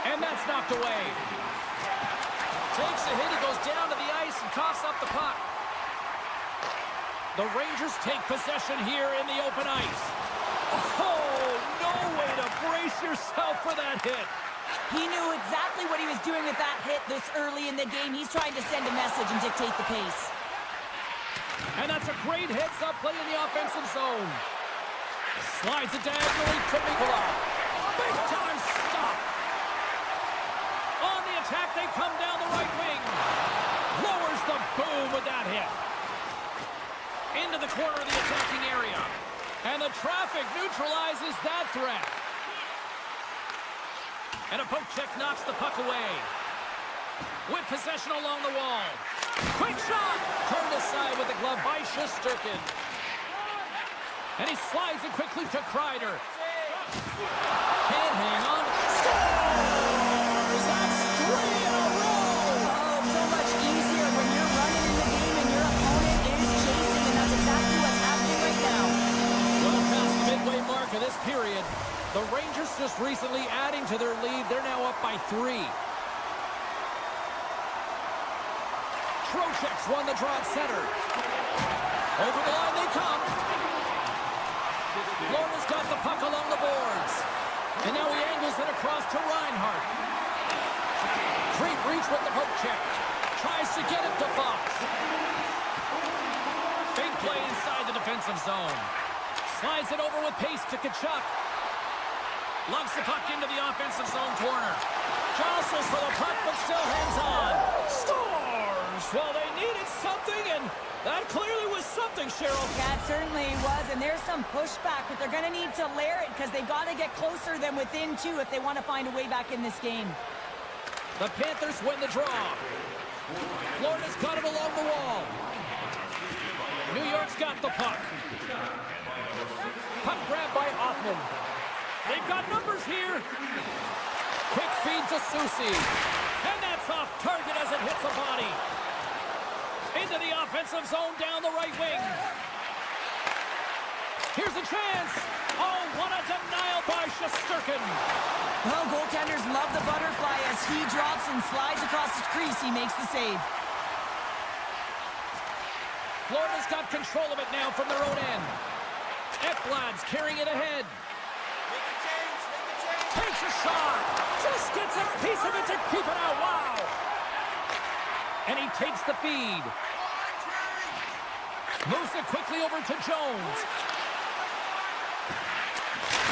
And that's knocked away. Takes a hit. He goes down to the ice and coughs up the puck. The Rangers take possession here in the open ice. Oh, no way to brace yourself for that hit. He knew exactly what he was doing with that hit this early in the game. He's trying to send a message and dictate the pace. And that's a great heads-up play in the offensive zone. Slides it diagonally to Majkel. Big-time stop. On the attack, they come down the right wing. Lowers the boom with that hit. Into the corner of the attacking area. And the traffic neutralizes that threat. And a poke check knocks the puck away. With possession along the wall. Quick shot! Turned aside with the glove by Shesterkin. And he slides it quickly to Kreider. Can't hang on. Scores! That's 3 in a row! Oh, so much easier when you're running in the game and your opponent is chasing, and that's exactly what's happening right now. Well past the midway mark of this period, the Rangers just recently adding to their lead. They're now up by 3. Trocheck's won the draw at center. Over the line they come. Florida's got the puck along the boards. And now he angles it across to Reinhart. Great reach with the poke check. Tries to get it to Fox. Big play inside the defensive zone. Slides it over with pace to Kachuk. Lugs the puck into the offensive zone corner. Jostles for the puck, but still hangs on. Scores! Well, they needed something, and that clearly was something, Cheryl. That certainly was, and there's some pushback, but they're going to need to layer it because they got to get closer than within 2 if they want to find a way back in this game. The Panthers win the draw. Florida's got it along the wall. New York's got the puck. Puck grabbed by Hoffman. They've got numbers here. Quick feed to Soucy. And that's off target as it hits a body. Into the offensive zone down the right wing. Here's a chance. Oh, what a denial by Shesterkin. Well, goaltenders love the butterfly as he drops and slides across the crease. He makes the save. Florida's got control of it now from their own end. Ekblad's carrying it ahead. Takes a shot. Just gets a piece of it to keep it out. Wow. And he takes the feed. Moves it quickly over to Jones.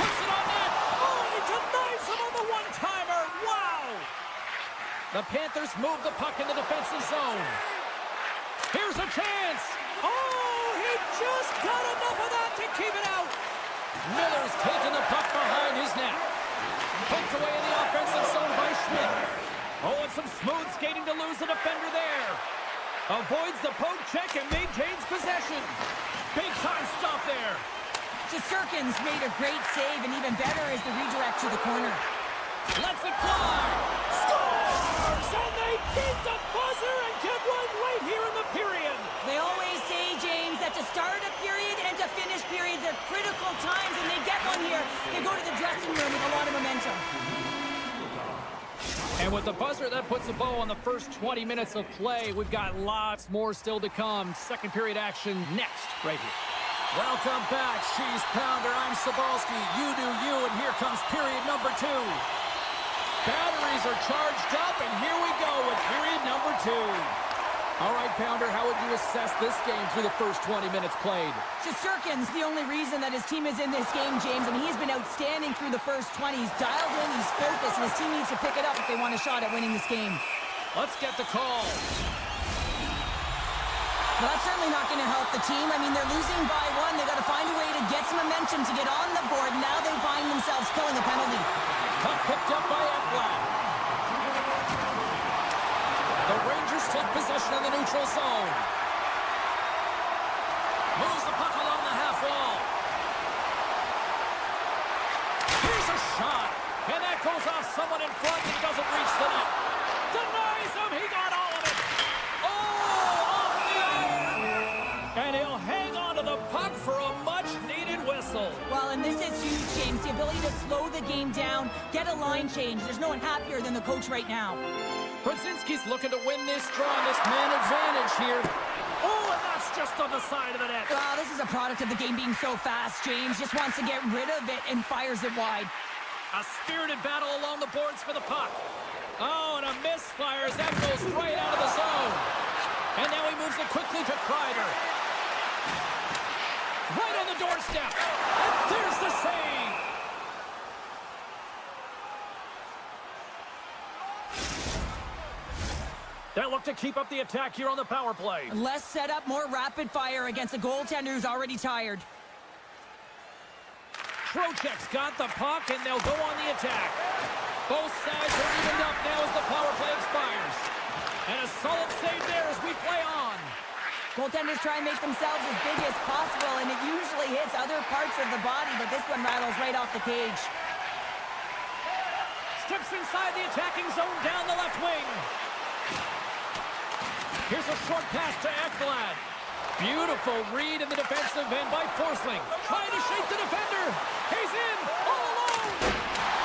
Puts it on net. Oh, he denies him on the one-timer. Wow. The Panthers move the puck in the defensive zone. Here's a chance. Oh, he just got enough of that to keep it out. Miller's taking the puck behind his net. Poked away in the offensive zone by Schmidt. Oh, and some smooth skating to lose the defender there. Avoids the poke check and maintains possession. Big time stop there. Shesterkin's made a great save, and even better is the redirect to the corner. Lets it fly. Scores! And they beat the buzzer and get one right here in the period. They always say, James, that to start a period and to finish periods are critical times, and they get one here. They go to the dressing room with a lot of momentum. And with the buzzer, that puts a bow on the first 20 minutes of play. We've got lots more still to come. Second period action next, right here. Welcome back, Cheese Pounder. I'm Cebulski. You do you, and here comes period number 2. Batteries are charged up, and here we go with period number 2. All right, Pounder, how would you assess this game through the first 20 minutes played? Shesterkin's the only reason that his team is in this game, James, and he's been outstanding through the first 20. He's dialed in, he's focused, and his team needs to pick it up if they want a shot at winning this game. Let's get the call. Well, that's certainly not going to help the team. I mean, they're losing by 1. They've got to find a way to get some momentum to get on the board. Now they find themselves killing a penalty. Puck picked up by Ekblad. The Rangers take possession of the neutral zone. Moves the puck along the half wall. Here's a shot. And that goes off someone in front and doesn't reach the net. Denies him. He got all of it. Oh, off the iron. And he'll hang on to the puck for a much-needed whistle. Well, and this is huge, James. The ability to slow the game down, get a line change. There's no one happier than the coach right now. Brzezinski's looking to win this draw, this man advantage here. Oh, and that's just on the side of the net. Wow, this is a product of the game being so fast. James just wants to get rid of it and fires it wide. A spirited battle along the boards for the puck. Oh, and a misfires. That goes right out of the zone. And now he moves it quickly to Kreider. Right on the doorstep. And there's the save. They look to keep up the attack here on the power play. Less setup, more rapid fire against a goaltender who's already tired. Trocheck's got the puck, and they'll go on the attack. Both sides are evened up now as the power play expires. And a solid save there as we play on. Goaltenders try and make themselves as big as possible, and it usually hits other parts of the body, but this one rattles right off the cage. Steps inside the attacking zone down the left wing. Here's a short pass to Ekblad. Beautiful read in the defensive end by Forsling. Trying to shake the defender. He's in all alone.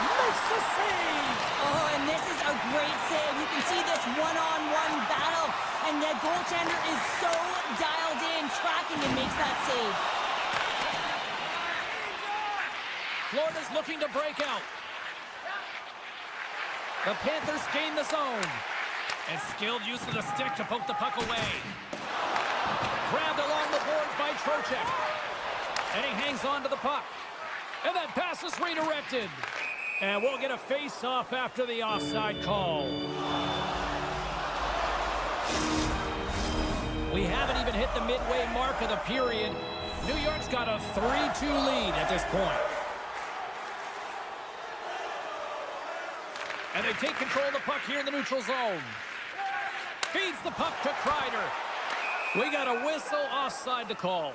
Makes the save. Oh, and this is a great save. You can see this one-on-one battle, and the goaltender is so dialed in, tracking, and makes that save. Florida's looking to break out. The Panthers gain the zone. And skilled use of the stick to poke the puck away. Grabbed along the boards by Trocheck. And he hangs on to the puck. And that pass is redirected. And we'll get a face-off after the offside call. We haven't even hit the midway mark of the period. New York's got a 3-2 lead at this point. And they take control of the puck here in the neutral zone. Feeds the puck to Kreider. We got a whistle offside to call.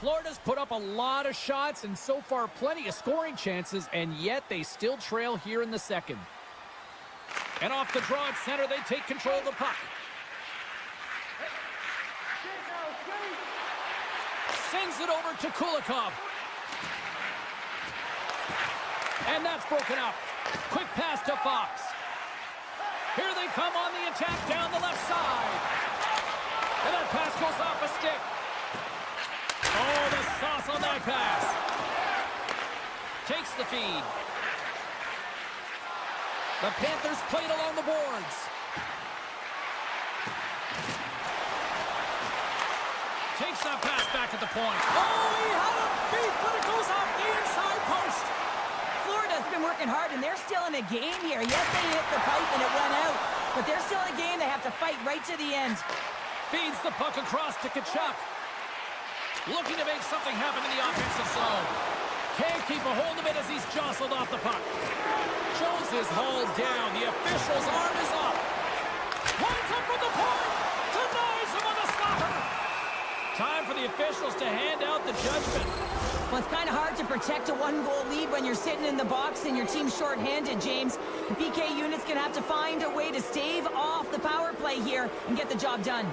Florida's put up a lot of shots and so far plenty of scoring chances, and yet they still trail here in the second. And off the draw at center, they take control of the puck. Sends it over to Kulikov. And that's broken up. Quick pass to Fox. Here they come on the attack down the left side. And that pass goes off a stick. Oh, the sauce on that pass. Takes the feed. The Panthers played along the boards. Takes that pass back at the point. Oh, he had a beat, but it goes off the inside post. Florida's been working hard, and they're still in a game here. Yes, they hit the pipe and it went out, but they're still in a game. They have to fight right to the end. Feeds the puck across to Tkachuk. Looking to make something happen in the offensive zone. Can't keep a hold of it as he's jostled off the puck. Jones is hauled down. The official's arm is up. Lines up from the point. Denies him on the stopper. Time for the officials to hand out the judgment. Well, it's kind of hard to protect a one-goal lead when you're sitting in the box and your team's shorthanded, James. The PK unit's going to have to find a way to stave off the power play here and get the job done.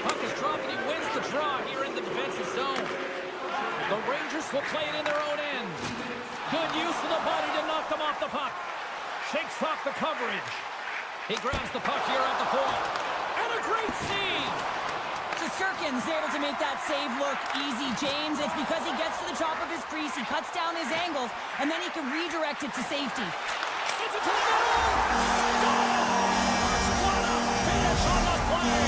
Puck is dropped and he wins the draw here in the defensive zone. The Rangers will play it in their own end. Good use of the body to knock them off the puck. Shakes off the coverage. He grabs the puck here at the point. And a great save! Shesterkin's able to make that save look easy, James. It's because he gets to the top of his crease, he cuts down his angles, and then he can redirect it to safety. Sends it to the middle! Scores! What a finish on the play!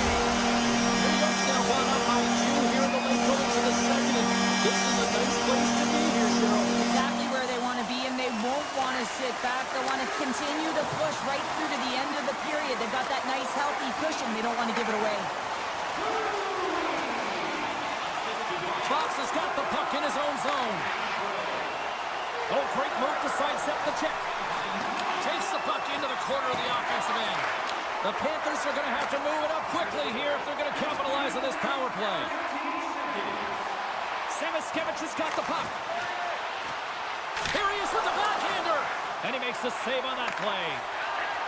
New York's going to run up by 2 here in the late going to the second. And this is a nice place to be here, Cheryl. Exactly where they want to be, and they won't want to sit back. They want to continue to push right through to the end of the period. They've got that nice, healthy cushion. They don't want to give it away. Fox has got the puck in his own zone. Oh, great move to sidestep the check. Takes the puck into the corner of the offensive end. The Panthers are going to have to move it up quickly here if they're going to capitalize on this power play. Sneknest has got the puck. Here he is with the backhander. And he makes the save on that play.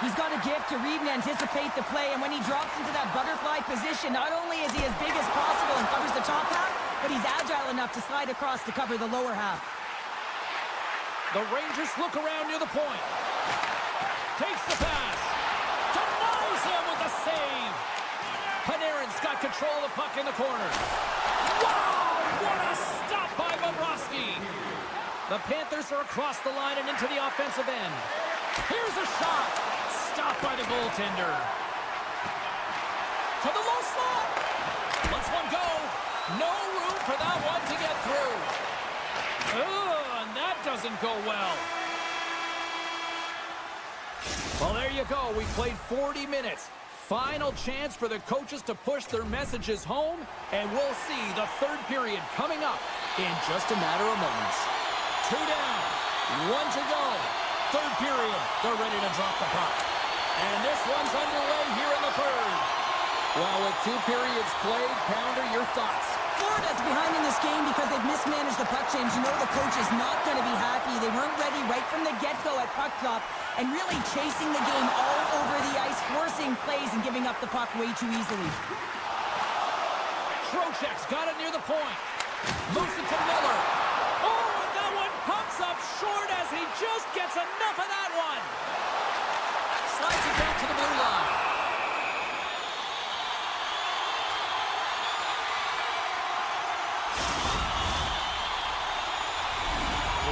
He's got a gift to read and anticipate the play, and when he drops into that butterfly position, not only is he as big as possible and covers the top half, but he's agile enough to slide across to cover the lower half. The Rangers look around near the point. Takes the pass. Denies him with the save. Panarin's got control of the puck in the corner. Wow! What a stop by Bobrovsky. The Panthers are across the line and into the offensive end. Here's a shot. Stopped by the goaltender. To the low slot. Lets one go. No room for that one to get through. And that doesn't go well. Well, there you go. We played 40 minutes. Final chance for the coaches to push their messages home, and we'll see the third period coming up in just a matter of moments. 2 down, 1 to go. Third period, they're ready to drop the puck. And this one's underway here in the third. Well, with 2 periods played, Pounder, your thoughts? Florida's behind in this game because they've mismanaged the puck change. You know the coach is not going to be happy. They weren't ready right from the get-go at puck drop and really chasing the game all over the ice, forcing plays and giving up the puck way too easily. Trocheck's got it near the point. Moves it to Miller. Oh, and that one pumps up short as he just gets enough of that one. Slides it back to the blue line.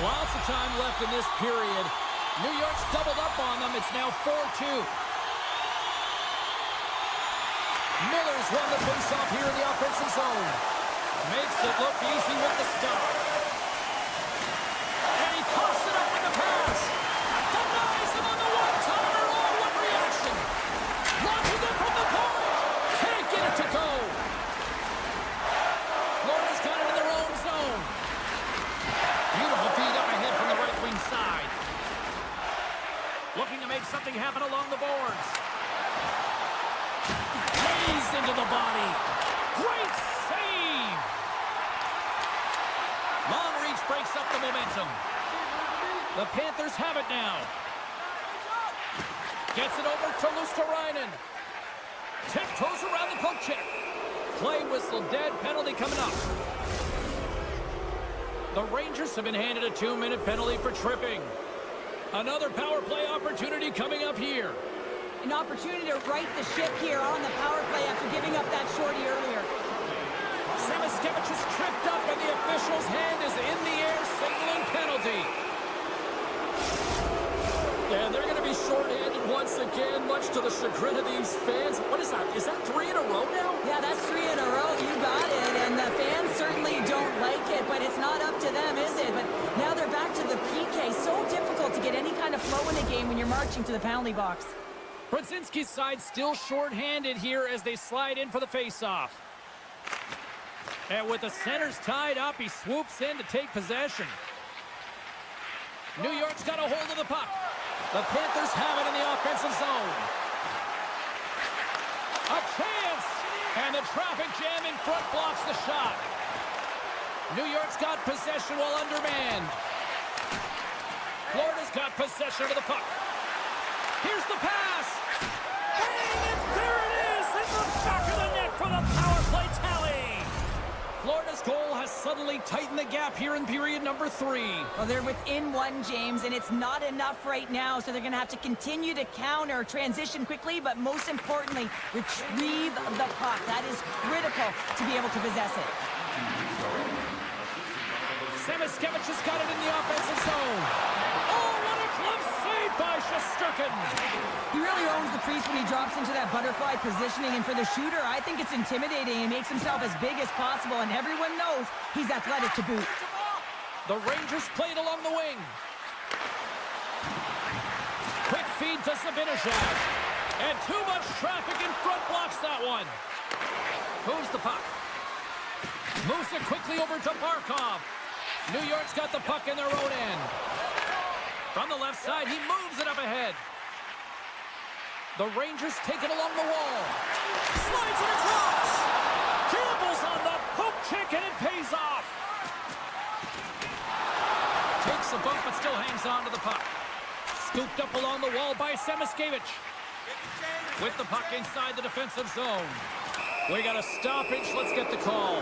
Lots of time left in this period. New York's doubled up on them. It's now 4-2. Miller's won the faceoff here in the offensive zone. Makes it look easy with the stop. And he coughs it up with the pass. Denies him on the one-timer. Oh, what reaction. Launches it from the point. Can't get it to go. Florida's got it in their own zone. Beautiful feed up ahead from the right wing side. Looking to make something happen along the boards. Lays into the body. Great save. Long reach breaks up the momentum. The Panthers have it now. Gets it over to Luosterainen. Tiptoes around the poke check. Play whistle dead. Penalty coming up. The Rangers have been handed a 2-minute penalty for tripping. Another power play opportunity coming up here. An opportunity to right the ship here on the power play after giving up that shorty earlier. Sneknest is tripped up and the official's hand is in the air signaling penalty. And they're going to be shorthanded once again, much to the chagrin of these fans. What is that? Is that 3 in a row now? Yeah, that's 3 in a row. You got it. And the fans certainly don't like it, but it's not up to them, is it? But now they're back to the PK. So difficult to get any kind of flow in the game when you're marching to the penalty box. Brzezinski's side still shorthanded here as they slide in for the faceoff. And with the centers tied up, he swoops in to take possession. New York's got a hold of the puck. The Panthers have it in the offensive zone. A chance! And the traffic jam in front blocks the shot. New York's got possession while undermanned. Florida's got possession of the puck. Here's the pass. And there it is in the back of the net for the power play tally. Florida's goal has suddenly tightened the gap here in period number 3. Well, they're within one, James, and it's not enough right now, so they're going to have to continue to counter, transition quickly, but most importantly, retrieve the puck. That is critical to be able to possess it. Sneknest has got it in the offensive zone. Oh, what a glove save by Shesterkin. He really owns the crease when he drops into that butterfly positioning, and for the shooter, I think it's intimidating. He makes himself as big as possible, and everyone knows he's athletic to boot. The Rangers played along the wing. Quick feed to Zibanejad. And too much traffic in front blocks that one. Moves the puck. Moves it quickly over to Barkov. New York's got the puck in their own end. From the left side, he moves it up ahead. The Rangers take it along the wall. Slides it across. Campbell's on the poke check, and it pays off. Takes a bump, but still hangs on to the puck. Scooped up along the wall by Semiskevich. With the puck inside the defensive zone. We got a stoppage. Let's get the call.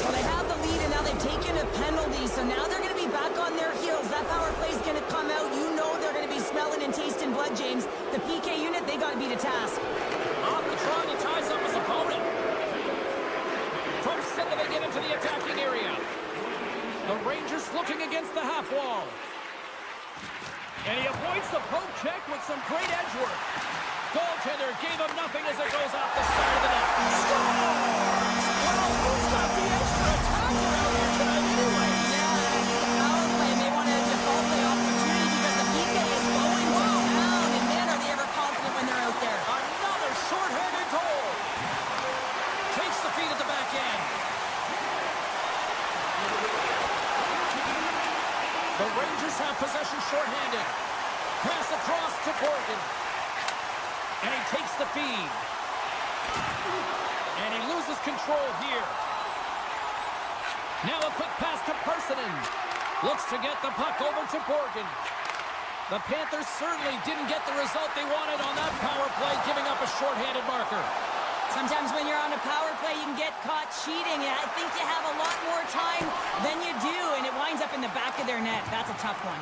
Well, they have the lead, and now they've taken a penalty, so now they're going to be back on their heels. That power play is going to come out. You know they're going to be smelling and tasting blood, James. The PK unit, they got to beat a task. Off the draw, he ties up his opponent. From center, they get into the attacking area. The Rangers looking against the half wall. And he avoids the poke check with some great edge work. Goaltender gave him nothing as it goes off the side of the net. Well, who's got the extra attack around here tonight anyway? Yeah, the power play may want to default the opportunity because the PK is going down, and man, are they ever confident when they're out there. Another short-handed goal. Takes the feed at the back end. The Rangers have possession short-handed. Pass across to Morgan. And he takes the feed. And he loses control here. Now a quick pass to Parsonen. Looks to get the puck over to Morgan. The Panthers certainly didn't get the result they wanted on that power play, giving up a short-handed marker. Sometimes when you're on a power play, you can get caught cheating, and I think you have a lot more time than you do, and it winds up in the back of their net. That's a tough one.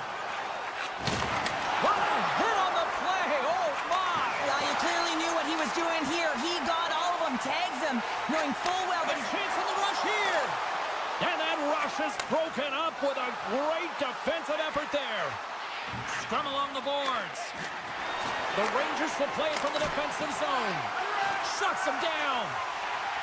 What a hit on the play! Oh, my! Well, you clearly knew what he was doing here. He got all of them, tags them, knowing full well A that he's... chance on the rush here! And that rush is broken up with a great defensive effort there. Scrum along the boards. The Rangers will play from the defensive zone. Shuts him down.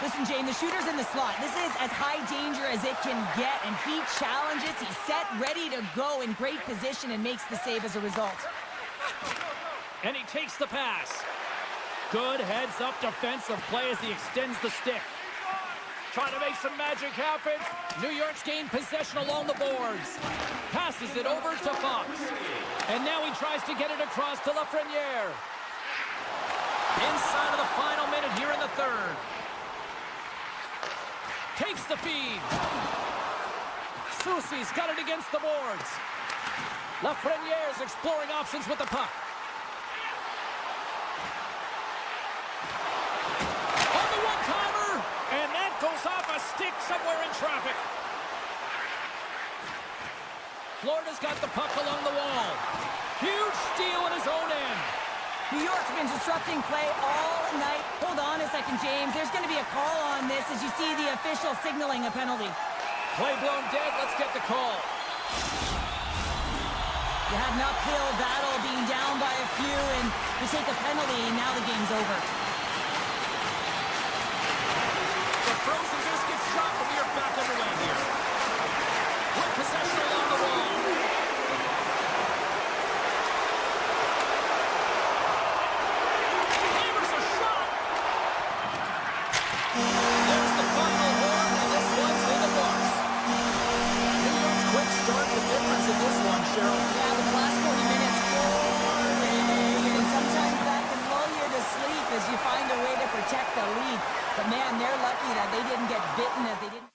Listen, Jane, the shooter's in the slot. This is as high danger as it can get, and he challenges. He's set, ready to go in great position, and makes the save as a result. And he takes the pass. Good heads-up defensive play as he extends the stick. Trying to make some magic happen. New York's gained possession along the boards. Passes it over to Fox. And now he tries to get it across to Lafreniere. Inside of the final minute here in the third. Takes the feed. Soucy's got it against the boards. Lafreniere's exploring options with the puck. On the one-timer, and that goes off a stick somewhere in traffic. Florida's got the puck along the wall. Huge steal in his own end. New York's been disrupting play all night. Hold on a second, James. There's going to be a call on this as you see the official signaling a penalty. Play blown dead. Let's get the call. You had an uphill battle, being down by a few, and you take a penalty, and now the game's over. The frozen biscuits drop, and we are back underway here. With possession along the wall. Hammers a shot. There protect the lead. But man, they're lucky that they didn't get bitten as they didn't.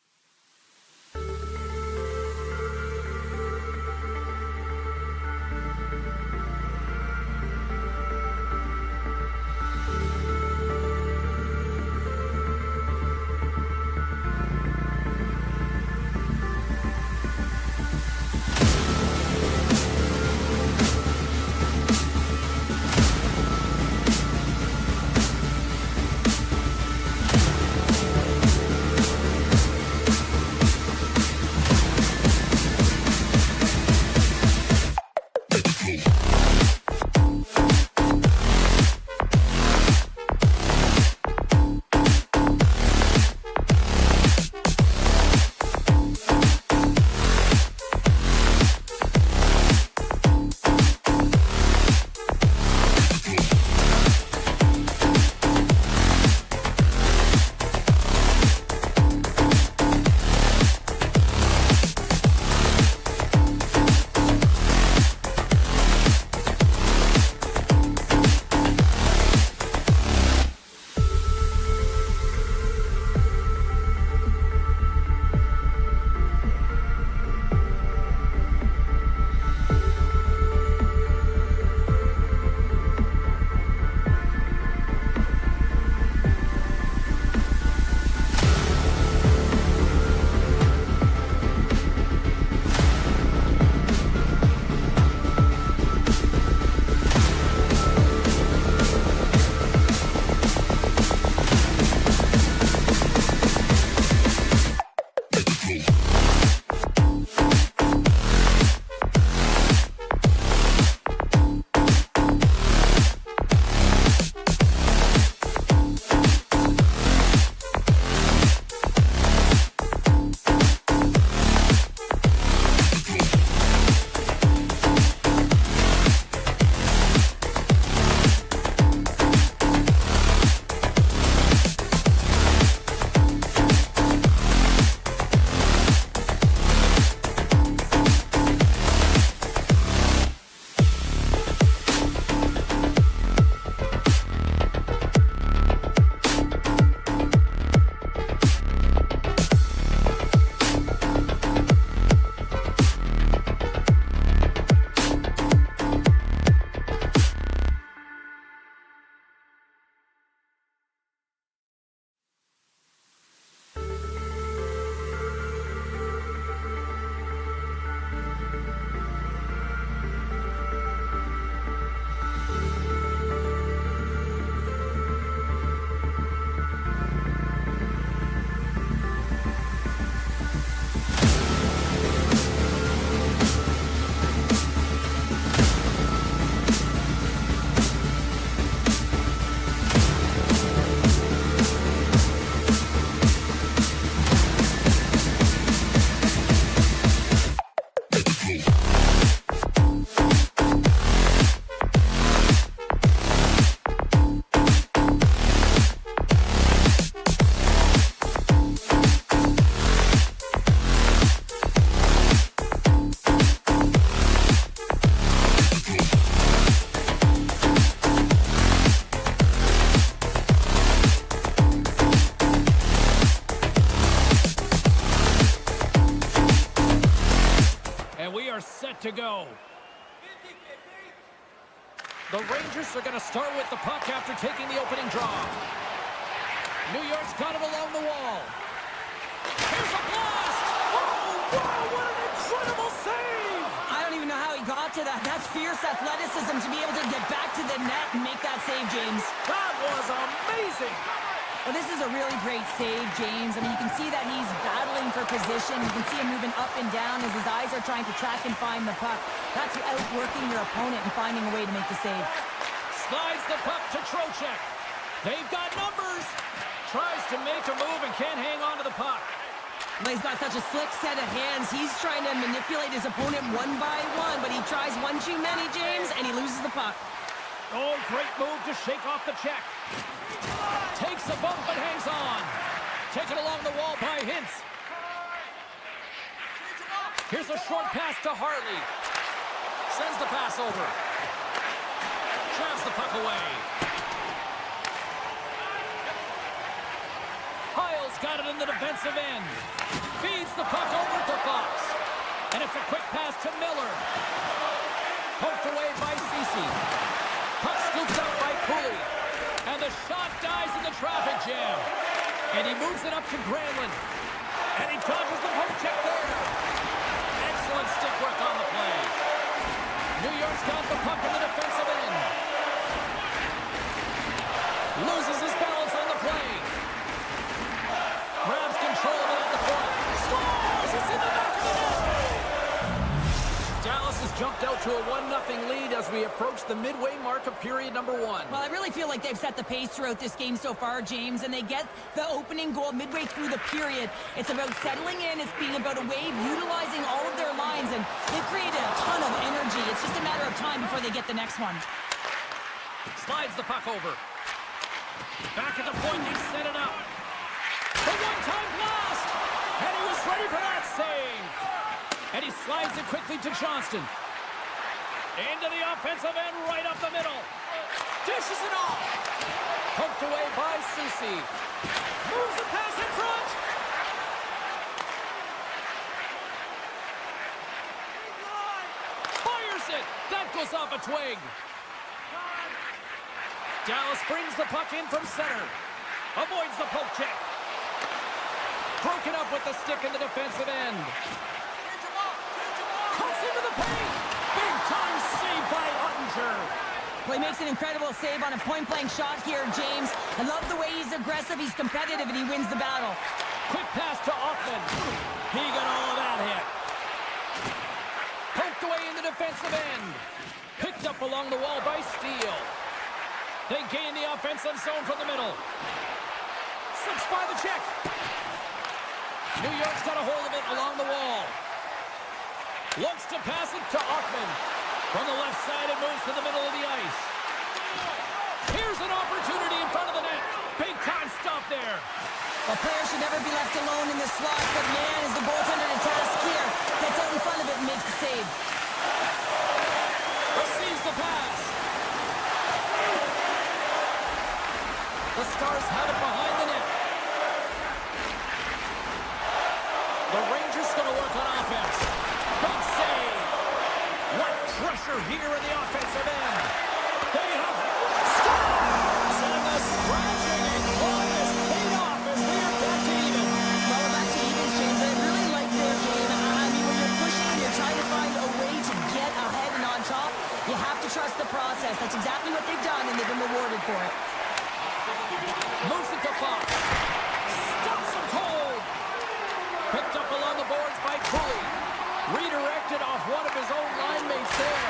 To go. The Rangers are going to start with the puck after taking the opening draw. New York's got him along the wall. Here's a blast! Oh, wow, what an incredible save! I don't even know how he got to that. That's fierce athleticism to be able to get back to the net and make that save, James. That was amazing! Well, this is a really great save, James. I mean, you can see that he's battling for position. You can see him moving up and down as his eyes are trying to track and find the puck. That's outworking your opponent and finding a way to make the save. Slides the puck to Trocheck. They've got numbers. Tries to make a move and can't hang on to the puck. Well, he's got such a slick set of hands. He's trying to manipulate his opponent one by one, but he tries one too many, James, and he loses the puck. Oh, great move to shake off the check. Takes a bump but hangs on. Taken along the wall by Hintz. Here's a short pass to Hartley. Sends the pass over. Jabs the puck away. Bill's got it in the defensive end. Feeds the puck over to Fox. And it's a quick pass to Miller. Poked away by Ceci. Puck scooped up by Cooley. And the shot dies in the traffic jam. And he moves it up to Granlund. And he dodges the poke check there. Excellent stick work on the play. New York's got the puck in the defensive end. Loses his balance on the play. Grabs control of it at the point. Scores! It's in the back of the net! Dallas has jumped out to a 1-0 lead as we approach the midway mark of period number 1. Well, I really feel like they've set the pace throughout this game so far, James, and they get the opening goal midway through the period. It's about settling in. It's being about a wave, utilizing all of their lines, and they've created a ton of energy. It's just a matter of time before they get the next one. Slides the puck over. Back at the point, they set it up. The one-time blast! And he was ready for that save! And he slides it quickly to Johnston. Into the offensive end, right up the middle. Dishes it off. Poked away by Ceci. Moves the pass in front. Fires it. That goes off a twig. Dallas brings the puck in from center. Avoids the poke check. Broken up with the stick in the defensive end. Cuts into the paint. Big time save by Ottinger. Well, he makes an incredible save on a point-blank shot here, James. I love the way he's aggressive, he's competitive, and he wins the battle. Quick pass to Offman. He got all of that hit. Poked away in the defensive end. Picked up along the wall by Steele. They gain the offensive zone from the middle. Slips by the check. New York's got a hold of it along the wall. Looks to pass it to Offman. From the left side, it moves to the middle of the ice. Here's an opportunity in front of the net. Big time stop there. A player should never be left alone in this slot, but man, is the goaltender to task here. Gets out in front of it and makes the save. Receives the pass. The Stars have it behind the net. The Rangers going to work on offense. Big save. What pressure here in the offensive end. They have scores! And the scratching and clawing is paid off as we are back to even. Well, back to even, James. I really like their game. I mean, when you're pushing and you're trying to find a way to get ahead and on top, you have to trust the process. That's exactly what they've done, and they've been rewarded for it. Moves it to Fox. Stops him cold. Picked up along the boards by Cooley. Redirected off one of his own line mates there.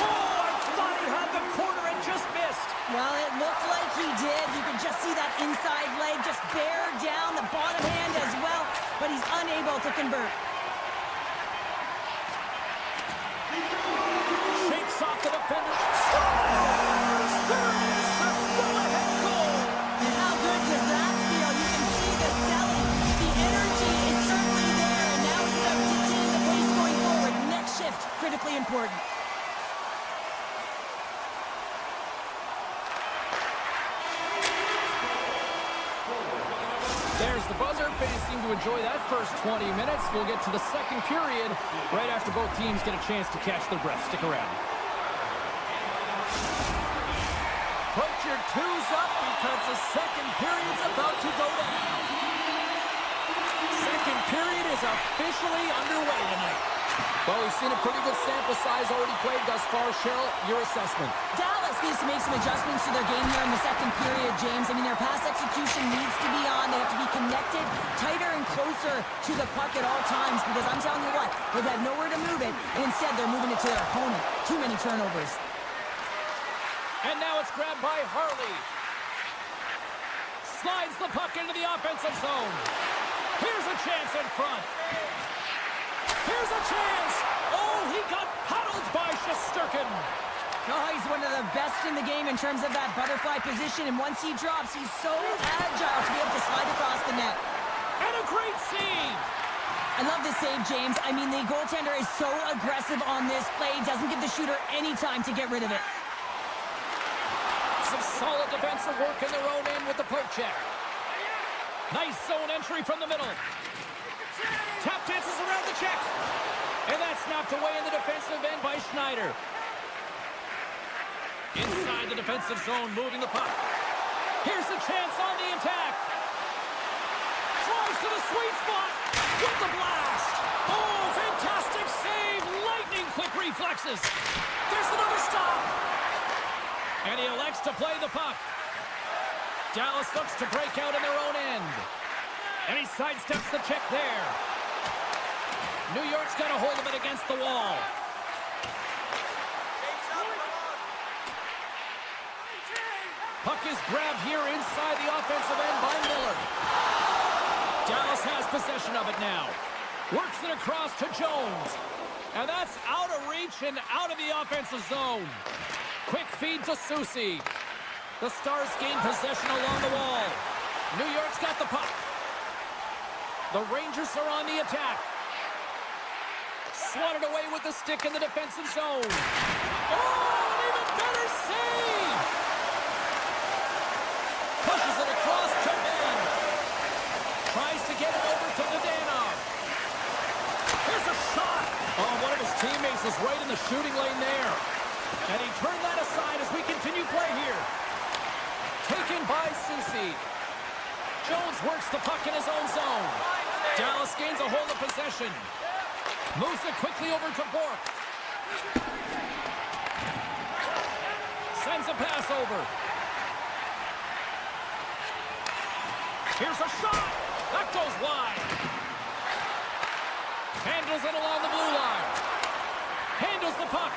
Oh, I thought he had the corner and just missed. Well, it looked like he did. You could just see that inside leg just bear down the bottom hand as well, but he's unable to convert. Shakes off the defender. Scores! There it is, the go-ahead goal. How good does that feel? You can see the selling. The energy is certainly there, and now it's about dictating the pace going forward. Next shift, critically important. There's the buzzer. Fans seem to enjoy that first 20 minutes. We'll get to the second period right after both teams get a chance to catch their breath. Stick around. Put your twos up because the second period's about to go down. Second period is officially underway tonight. Well, we've seen a pretty good sample size already played thus far. Cheryl, your assessment. Dallas needs to make some adjustments to their game here in the second period, James. I mean, their pass execution needs to be on. They have to be connected, tighter and closer to the puck at all times, because I'm telling you what, they've had nowhere to move it, and instead they're moving it to their opponent. Too many turnovers. And now it's grabbed by Harley. Slides the puck into the offensive zone. Here's a chance in front. Here's a chance. Oh, he got paddled by Shesterkin. Oh, he's one of the best in the game in terms of that butterfly position, and once he drops, he's so agile to be able to slide across the net. And a great save. I love this save, James. I mean, the goaltender is so aggressive on this play. Doesn't give the shooter any time to get rid of it. Some solid defensive work in their own end with the poke check. Nice zone entry from the middle. Tap dances around the check. And that's knocked away in the defensive end by Schneider. Inside the defensive zone, moving the puck. Here's a chance on the attack. Tries to the sweet spot with the blast. Oh, fantastic save. Lightning quick reflexes. There's another stop. And he elects to play the puck. Dallas looks to break out in their own end. And he sidesteps the check there. New York's got a hold of it against the wall. Puck is grabbed here inside the offensive end by Miller. Dallas has possession of it now. Works it across to Jones. And that's out of reach and out of the offensive zone. Quick feed to Soucy. The Stars gain possession along the wall. New York's got the puck. The Rangers are on the attack. Swatted away with the stick in the defensive zone. Oh, an even better save! Pushes it across to Ben. Tries to get it over to Nedanov. Here's a shot. Oh, one of his teammates is right in the shooting lane there. And he turned that aside as we continue play here. Taken by Soucy. Jones works the puck in his own zone. Dallas gains a hold of possession. Moves it quickly over to Bork. Sends a pass over. Here's a shot. That goes wide. Handles it along the blue line. Handles the puck.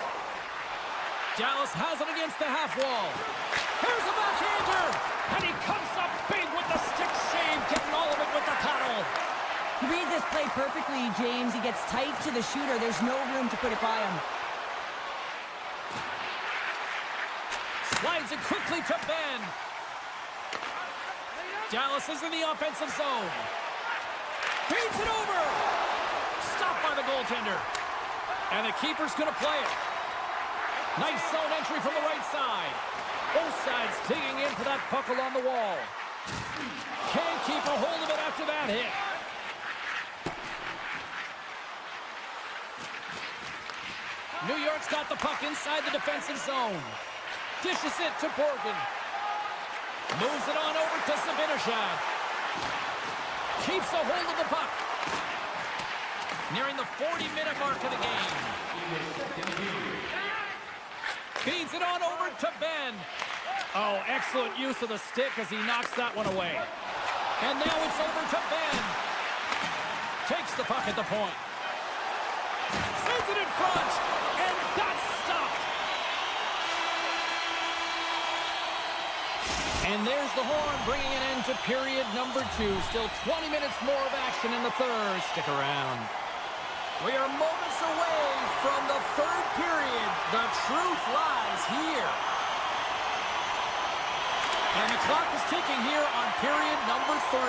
Dallas has it against the half wall. Here's a backhander. And he comes up big with the stick save, getting all of it with the paddle. He reads this play perfectly, James. He gets tight to the shooter. There's no room to put it by him. Slides it quickly to Ben. Dallas is in the offensive zone. Feeds it over. Stopped by the goaltender. And the keeper's going to play it. Nice zone entry from the right side. Both sides digging in for that puck along the wall. Can't keep a hold of it after that hit. New York's got the puck inside the defensive zone. Dishes it to Borgen. Moves it on over to Zibanejad. Keeps a hold of the puck. Nearing the 40-minute mark of the game. Feeds it on over to Ben. Oh, excellent use of the stick as he knocks that one away. And now it's over to Ben. Takes the puck at the point. Sends it in front. And that's stopped. And there's the horn, bringing an end to period number 2. Still 20 minutes more of action in the third. Stick around. We are moments away from the third period. The truth lies here. And the clock is ticking here on period number 3.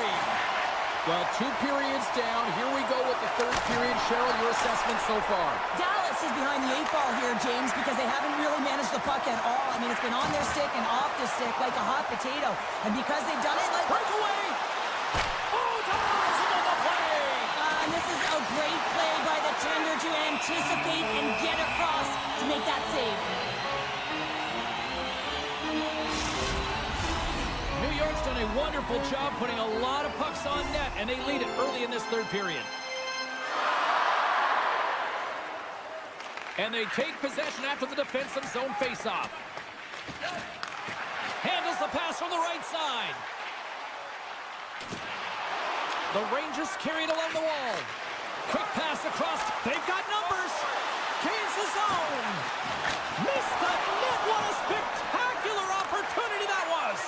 Well, 2 periods down. Here we go with the third period. Cheryl, your assessment so far? Dallas is behind the 8 ball here, James, because they haven't really managed the puck at all. I mean, it's been on their stick and off the stick like a hot potato. And because they've done it like... Breakaway! Oh, Dallas on the play! And this is a great play by the tender to anticipate and get across to make that save. New York's done a wonderful job putting a lot of pucks on net, and they lead it early in this third period. And they take possession after the defensive zone faceoff. Handles the pass from the right side. The Rangers carry it along the wall. Quick pass across. They've got numbers. Gains the zone. Missed the net. What a spectacular opportunity that was.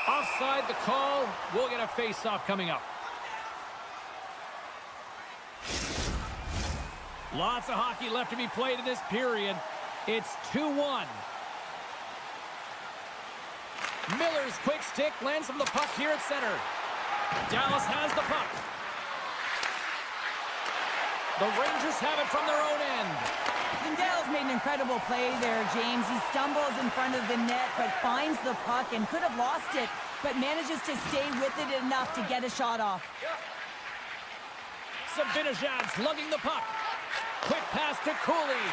Offside the call. We'll get a face-off coming up. Lots of hockey left to be played in this period. It's 2-1. Miller's quick stick lands him the puck here at center. Dallas has the puck. The Rangers have it from their own end. Lindell's made an incredible play there, James. He stumbles in front of the net, but finds the puck and could have lost it but manages to stay with it enough to get a shot off. Sabinajad's lugging the puck. Quick pass to Cooley.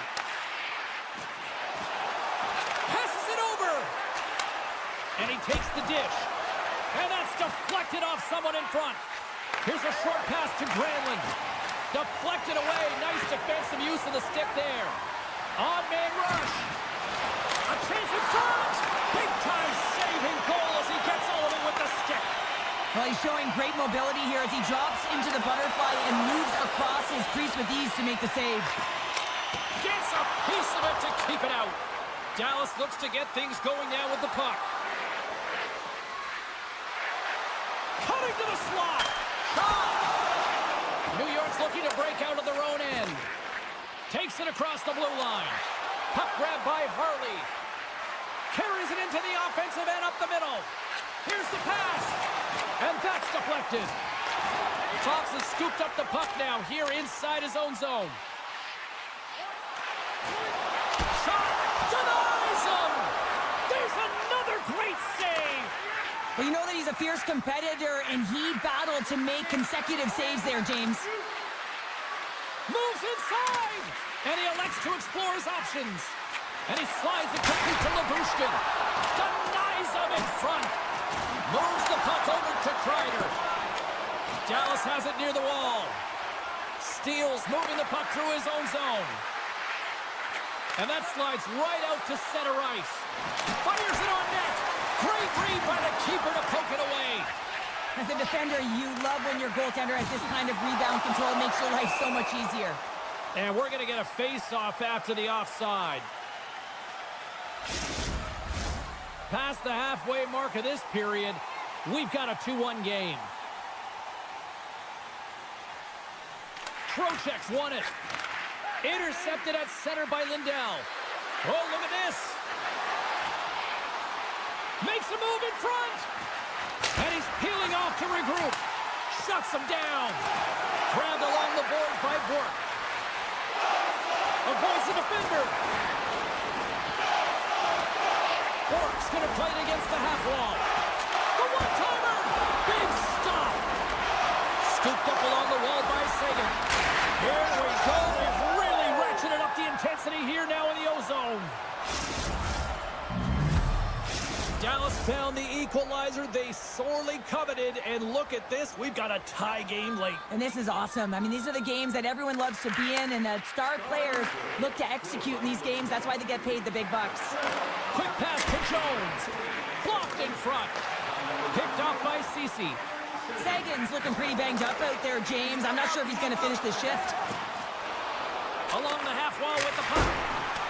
Passes it over. And he takes the dish. And that's deflected off someone in front. Here's a short pass to Granlund. Deflected away. Nice defensive use of the stick there. On-man rush. A chance in front. Big-time saving goal as he gets all of it with the stick. Well, he's showing great mobility here as he drops into the butterfly and moves across his crease with ease to make the save. Gets a piece of it to keep it out. Dallas looks to get things going now with the puck. Cutting to the slot. Shot! New York's looking to break out of their own end. Takes it across the blue line. Puck grab by Harley. Carries it into the offensive end up the middle. Here's the pass. And that's deflected. Fox has scooped up the puck now here inside his own zone. Shot! Denies him! There's another great save! Well, you know that he's a fierce competitor, and he battled to make consecutive saves there, James. Moves inside! And he elects to explore his options. And he slides it quickly to Labushkin. Denies him in front. Moves the puck over to Kreider. Dallas has it near the wall. Steals, moving the puck through his own zone. And that slides right out to center ice. Fires it on net. Great read by the keeper to poke it away. As a defender, you love when your goaltender has this kind of rebound control. It makes your life so much easier. And we're going to get a face-off after the offside. Past the halfway mark of this period, we've got a 2-1 game. Trocheck's won it. Intercepted at center by Lindell. Oh, look at this. Makes a move in front. And he's peeling off to regroup. Shuts him down. Grabbed along the boards by Bork. Avoids the defender. Bork's going to play it against the half wall. The one-timer. Big stop. Scooped up along the wall by Sagan. Here we go. They've really ratcheted up the intensity here now in the O-zone. Dallas found the equalizer they sorely coveted, and look at this. We've got a tie game late. And this is awesome. I mean, these are the games that everyone loves to be in, and star players look to execute in these games. That's why they get paid the big bucks. Quick pass to Jones. Blocked in front. Picked off by Ceci. Sagan's looking pretty banged up out there, James. I'm not sure if he's going to finish this shift. Along the half wall with the puck.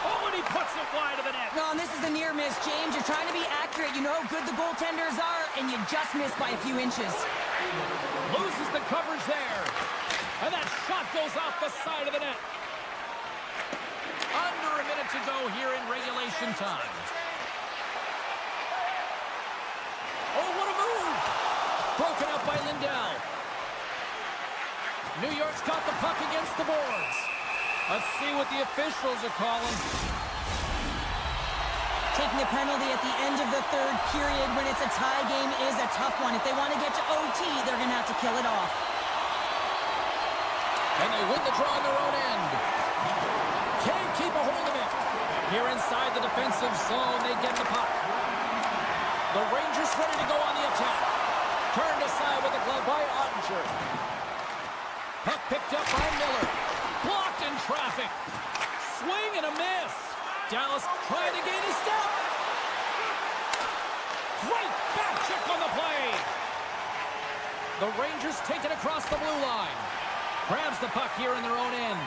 Oh, and he puts it wide of the net. No, and this is a near miss, James. You're trying to be accurate. You know how good the goaltenders are, and you just missed by a few inches. Loses the coverage there. And that shot goes off the side of the net. Under a minute to go here in regulation time. Oh, what a move! Broken up by Lindell. New York's got the puck against the boards. Let's see what the officials are calling. Taking a penalty at the end of the third period when it's a tie game is a tough one. If they want to get to OT, they're going to have to kill it off. And they win the draw on their own end. Can't keep a hold of it. Here inside the defensive zone, they get the puck. The Rangers ready to go on the attack. Turned aside with the glove by Ottinger. Puck picked up by Miller. Blocked in traffic. Swing and a miss. Dallas trying to gain a step. Great back check on the play. The Rangers take it across the blue line. Grabs the puck here in their own end.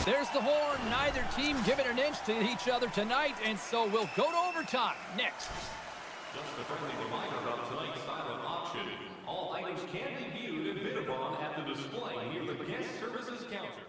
There's the horn. Neither team giving an inch to each other tonight, and so we'll go to overtime next. Just a friendly reminder about tonight's silent auction. All items can be viewed and bid upon at the display near the guest services counter.